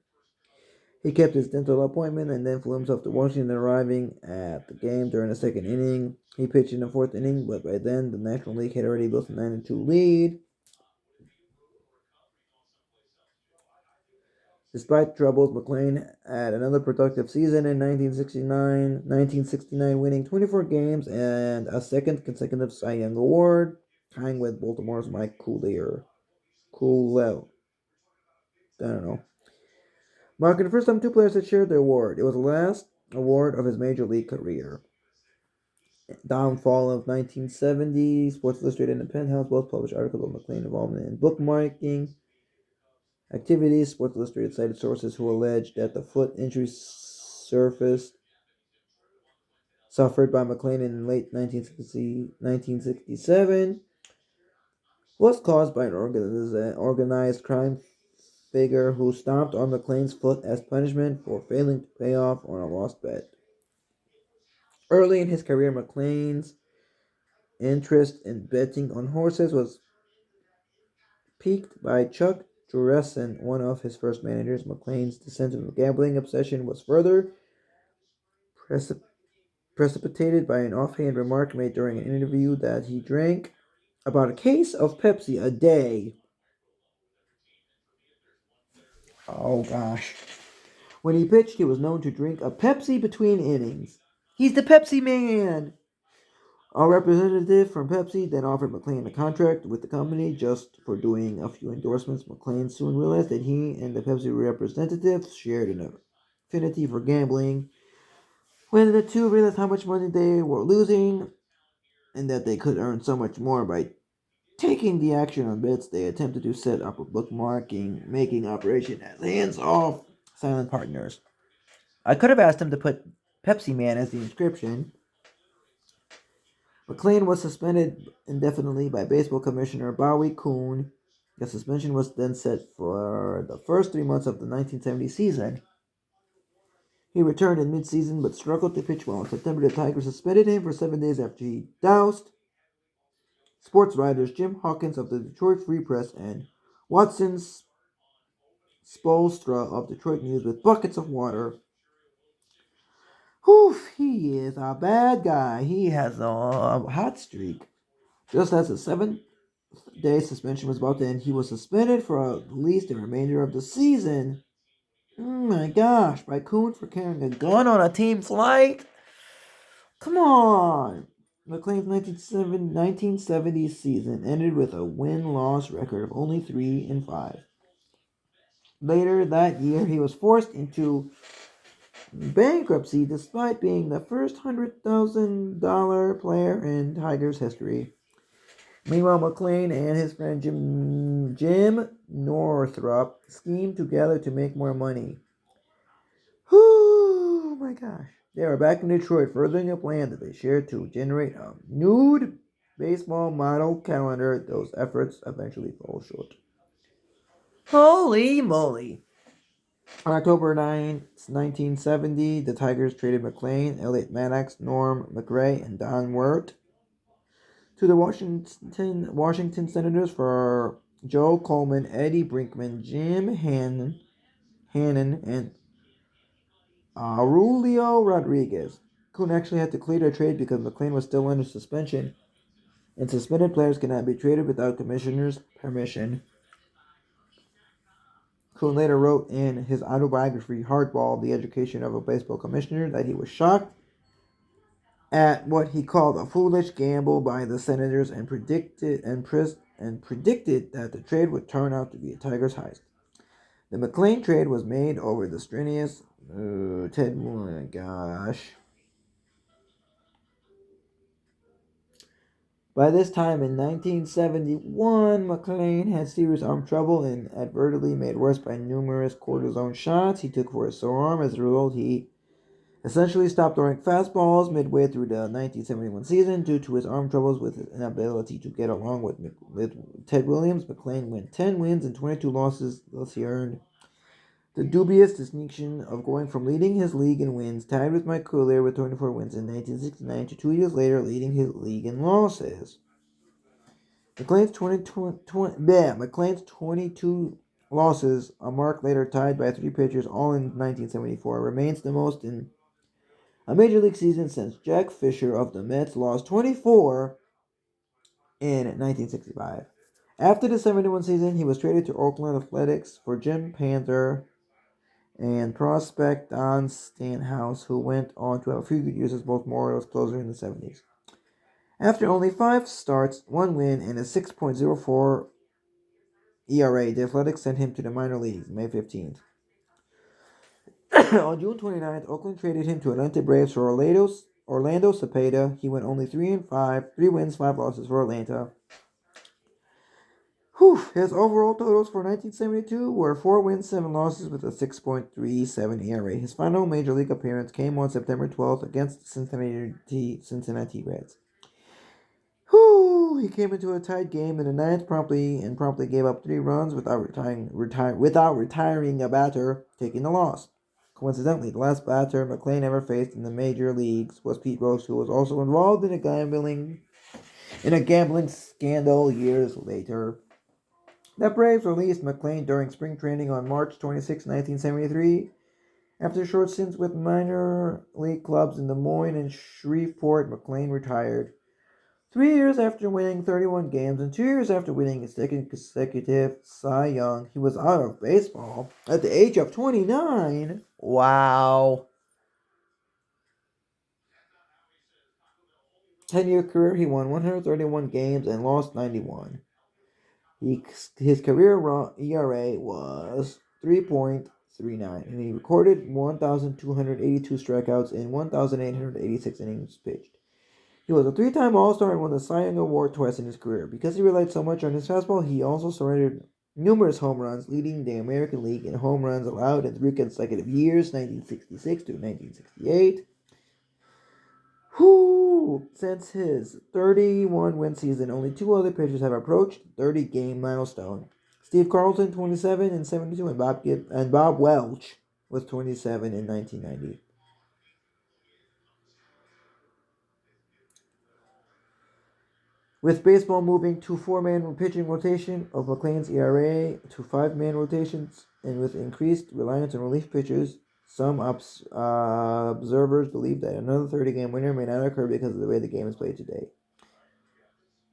He kept his dental appointment and then flew himself to Washington, arriving at the game during the second inning. He pitched in the fourth inning, but by then the National League had already built a 9-2 lead. Despite troubles, McLean had another productive season in 1969, winning 24 games and a second consecutive Cy Young Award, tying with Baltimore's Mike Cooley. I don't know. Marking the first time 2 players had shared the award. It was the last award of his major league career. Downfall of 1970. Sports Illustrated and Penthouse both published articles of McLean involvement in bookmarking activities. Sports Illustrated cited sources who alleged that the foot injury suffered by McLean in late 1967 was caused by an organized crime figure who stomped on McLean's foot as punishment for failing to pay off on a lost bet. Early in his career, McLean's interest in betting on horses was piqued by Chuck Jureson, one of his first managers. McLean's descent into gambling obsession was further precipitated by an offhand remark made during an interview that he drank about a case of Pepsi a day. Oh gosh. When he pitched, he was known to drink a Pepsi between innings. He's the Pepsi man! A representative from Pepsi then offered McClain a contract with the company just for doing a few endorsements. McClain soon realized that he and the Pepsi representative shared an affinity for gambling. When the two realized how much money they were losing and that they could earn so much more by taking the action on bets, they attempted to set up a bookmarking making operation as hands-off silent partners. I could have asked him to put Pepsi Man as the inscription. McClain was suspended indefinitely by baseball commissioner Bowie Kuhn. The suspension was then set for the first 3 months of the 1970 season. He returned in mid-season but struggled to pitch well. In September, the Tigers suspended him for 7 days after he doused sports writers Jim Hawkins of the Detroit Free Press and Watson Spolstra of Detroit News with buckets of water. Whew, he is a bad guy. He has a hot streak. Just as the 7-day suspension was about to end, he was suspended for at least the remainder of the season. Oh my gosh, by Kuhn for carrying a gun on a team flight? Come on! McClain's 1970 season ended with a win-loss record of only 3-5. Later that year, he was forced into bankruptcy despite being the first $100,000 player in Tigers history. Meanwhile, McClain and his friend Jim Northrup schemed together to make more money. Oh my gosh. They were back in Detroit, furthering a plan that they shared to generate a nude baseball model calendar. Those efforts eventually fell short. Holy moly. On October 9th, 1970, the Tigers traded McClain, Elliot Maddox, Norm McRae, and Don Wirt to the Washington Senators for Joe Coleman, Eddie Brinkman, Jim Hannon, and Aurelio Rodriguez. Kuhn actually had to clear the trade because McClain was still under suspension, and suspended players cannot be traded without commissioner's permission. Kuhn later wrote in his autobiography, Hardball, The Education of a Baseball Commissioner, that he was shocked at what he called a foolish gamble by the Senators and predicted that the trade would turn out to be a Tigers heist. The McClain trade was made over the strenuous Ted. Oh my gosh. By this time in 1971, McClain had serious arm trouble and advertently made worse by numerous cortisone shots he took for his sore arm. As a result, he essentially stopped throwing fastballs midway through the 1971 season due to his arm troubles with his inability to get along with Ted Williams. McClain went 10 wins and 22 losses. Thus, he earned the dubious distinction of going from leading his league in wins, tied with Mike Coolier with 24 wins in 1969, to 2 years later leading his league in losses. McClain's 22 losses, a mark later tied by 3 pitchers, all in 1974, remains the most in a major league season since Jack Fisher of the Mets lost 24 in 1965. After the 71 season, he was traded to Oakland Athletics for Jim Panther and prospect Don Stanhouse, who went on to have a few good years as both Orioles closer in the 70s. After only 5 starts, 1 win, and a 6.04 ERA, the Athletics sent him to the minor leagues May 15th. On June 29th, Oakland traded him to Atlanta Braves for Orlando Cepeda. He went only 3-5, 3 wins, 5 losses for Atlanta. His overall totals for 1972 were 4 wins, 7 losses with a 6.37 ERA. His final major league appearance came on September 12th against the Cincinnati Reds. He came into a tight game in the ninth promptly gave up 3 runs without retiring a batter, taking the loss. Coincidentally, the last batter McClain ever faced in the major leagues was Pete Rose, who was also involved in a gambling scandal years later. The Braves released McClain during spring training on March 26, 1973. After short stints with minor league clubs in Des Moines and Shreveport, McClain retired. 3 years after winning 31 games and 2 years after winning his second consecutive Cy Young, he was out of baseball at the age of 29. Wow. 10-year career, he won 131 games and lost 91. His career ERA was 3.39, and he recorded 1,282 strikeouts in 1,886 innings pitched. He was a three-time All-Star and won the Cy Young Award twice in his career. Because he relied so much on his fastball, he also surrendered numerous home runs, leading the American League in home runs allowed in 3 consecutive years, 1966 to 1968. Since his 31-win season, only 2 other pitchers have approached the 30-game milestone. Steve Carlton, 27 in 72, and Bob Welch was 27 in 1990. With baseball moving to 4-man pitching rotation of McLean's ERA to 5-man rotations, and with increased reliance on relief pitchers, some observers believe that another 30-game winner may not occur because of the way the game is played today.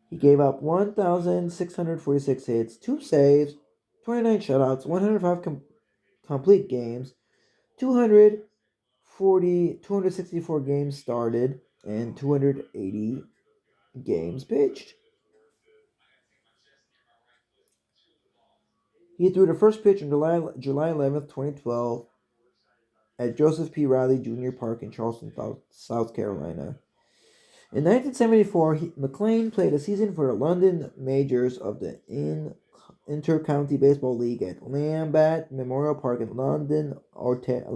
He gave up 1,646 hits, 2 saves, 29 shutouts, 105 complete games, 264 games started, and 280 games pitched. He threw the first pitch on July 11th, 2012 at Joseph P. Riley Jr. Park in Charleston, South Carolina. In 1974, McLean played a season for the London Majors of the Inter-County Baseball League at Lambeth Memorial Park in London, Ontario.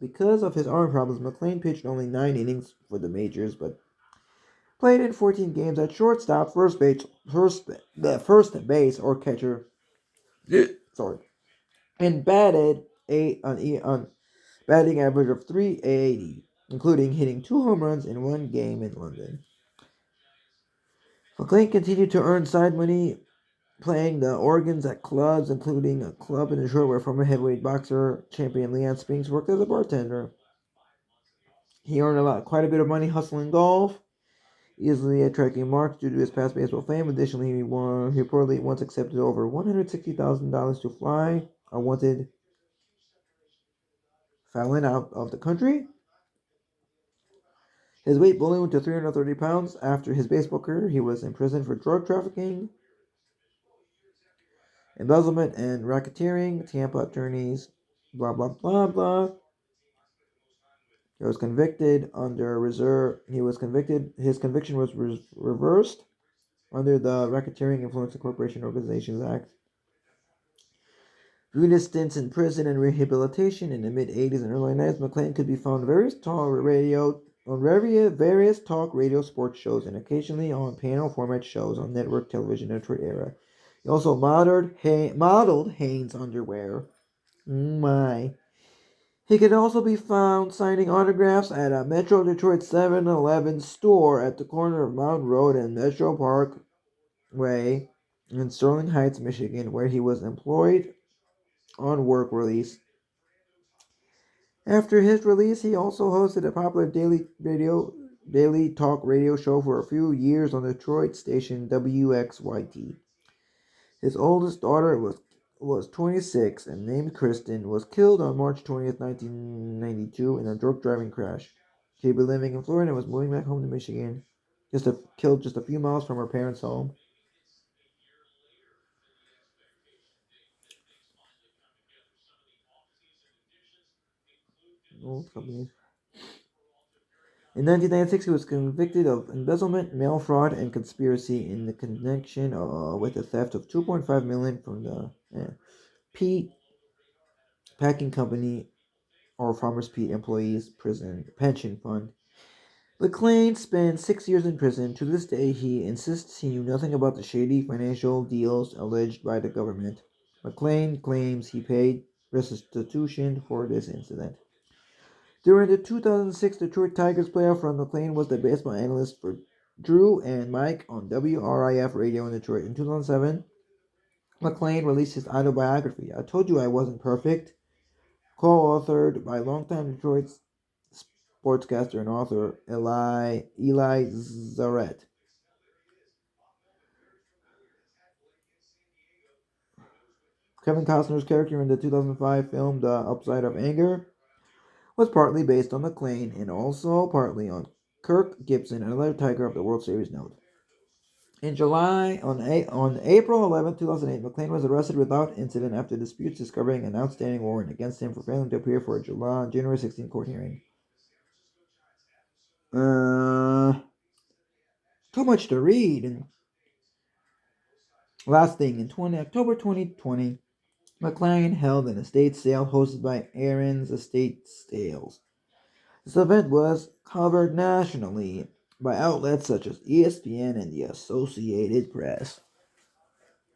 Because of his arm problems, McLean pitched only 9 innings for the Majors, but played in 14 games at shortstop, first base, or catcher. And batted on batting average of .380, including hitting 2 home runs in 1 game in London. McLean continued to earn side money playing the organs at clubs, including a club in Detroit where former heavyweight boxer champion Leon Spinks worked as a bartender. He earned quite a bit of money hustling golf, easily attracting marks due to his past baseball fame. Additionally, he reportedly once accepted over $160,000 to fly a wanted felon out of the country. His weight ballooned to 330 pounds. After his baseball career, he was imprisoned for drug trafficking, embezzlement, and racketeering. Tampa attorneys, blah, blah, blah, blah. He was convicted under reserve. His conviction was reversed under the Racketeering Influence and Corporation Organizations Act. During his stints in prison and rehabilitation in the mid-'80s and early '90s, McLean could be found on various talk radio sports shows and occasionally on panel format shows on network television in the Detroit era. He also modeled Hanes underwear. My. He could also be found signing autographs at a Metro Detroit 7-Eleven store at the corner of Mountain Road and Metro Parkway in Sterling Heights, Michigan, where he was employed on work release. After his release, he also hosted a popular daily talk radio show for a few years on the Detroit station WXYT. His oldest daughter was 26 and named Kristen, was killed on March 20th, 1992 in a drunk driving crash. She had been living in Florida and was moving back home to Michigan, killed just a few miles from her parents' home. Old companies. In 1996, he was convicted of embezzlement, mail fraud, and conspiracy in the connection with the theft of $2.5 million from the Pete Packing Company or Farmers Pete Employees Pension Fund. McLean spent 6 years in prison. To this day, he insists he knew nothing about the shady financial deals alleged by the government. McLean claims he paid restitution for this incident. During the 2006 Detroit Tigers playoff run, McLean was the baseball analyst for Drew and Mike on WRIF radio in Detroit. In 2007, McLean released his autobiography, I Told You I Wasn't Perfect, co-authored by longtime Detroit sportscaster and author Eli Zaret. Kevin Costner's character in the 2005 film The Upside of Anger was partly based on McClane and also partly on Kirk Gibson, another Tiger of the World Series note. In July, on April 11, 2008, McClane was arrested without incident after disputes discovering an outstanding warrant against him for failing to appear for a January 16 court hearing. Too much to read. And last thing, in October 2020, McClane held an estate sale hosted by Aaron's Estate Sales. This event was covered nationally by outlets such as ESPN and the Associated Press.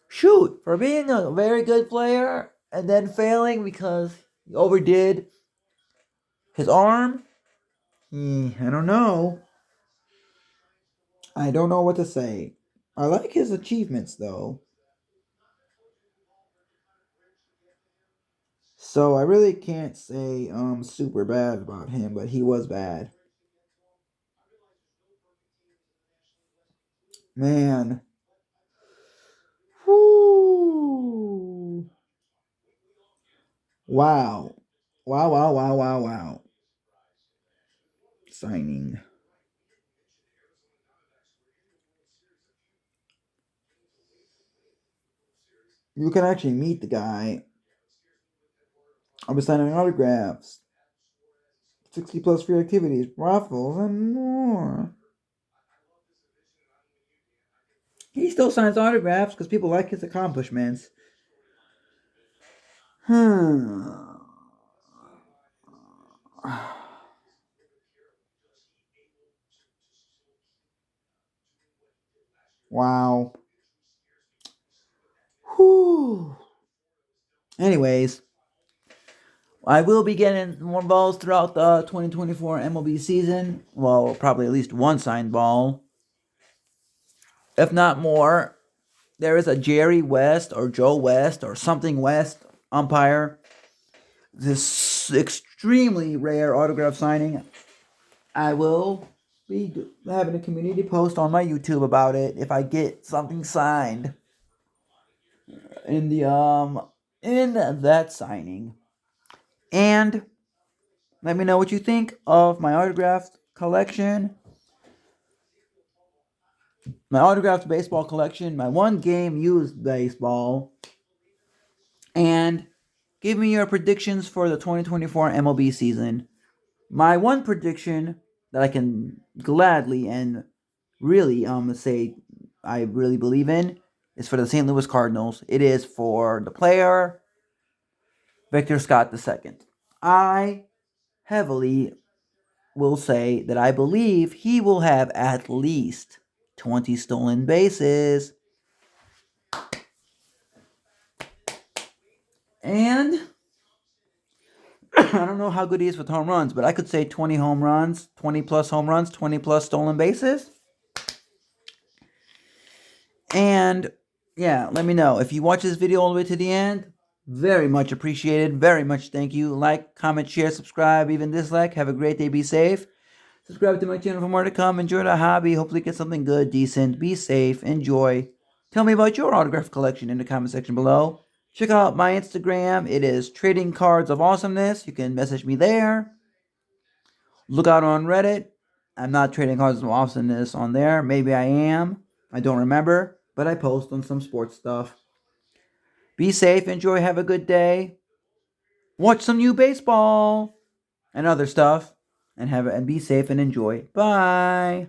Shoot, for being a very good player and then failing because he overdid his arm, I don't know. I don't know what to say. I like his achievements though. So I really can't say super bad about him, but he was bad. Man. Whoo. Wow. Wow. Signing. You can actually meet the guy. I'll be signing autographs. 60 plus free activities, raffles, and more. He still signs autographs because people like his accomplishments. Wow. Whew. Anyways, I will be getting more balls throughout the 2024 MLB season. Well, probably at least one signed ball. If not more. There is a Jerry West or Joe West or something West umpire. This extremely rare autograph signing. I will be having a community post on my YouTube about it if I get something signed in that signing. And let me know what you think of my autographed collection, my autographed baseball collection, my one game used baseball, and give me your predictions for the 2024 MLB season. My one prediction that I can gladly and really say I really believe in is for the St. Louis Cardinals. It is for the player Victor Scott II. I heavily will say that I believe he will have at least 20 stolen bases. And I don't know how good he is with home runs, but I could say 20 home runs, 20 plus home runs, 20 plus stolen bases. And yeah, let me know. If you watch this video all the way to the end, very much appreciated. Very much thank you. Like, comment, share, subscribe, even dislike. Have a great day. Be safe. Subscribe to my channel for more to come. Enjoy the hobby. Hopefully get something good, decent. Be safe. Enjoy. Tell me about your autograph collection in the comment section below. Check out my Instagram. It is Trading Cards of Awesomeness. You can message me there. Look out on Reddit. I'm not Trading Cards of Awesomeness on there. Maybe I am. I don't remember. But I post on some sports stuff. Be safe. Enjoy. Have a good day. Watch some new baseball and other stuff. And be safe and enjoy. Bye.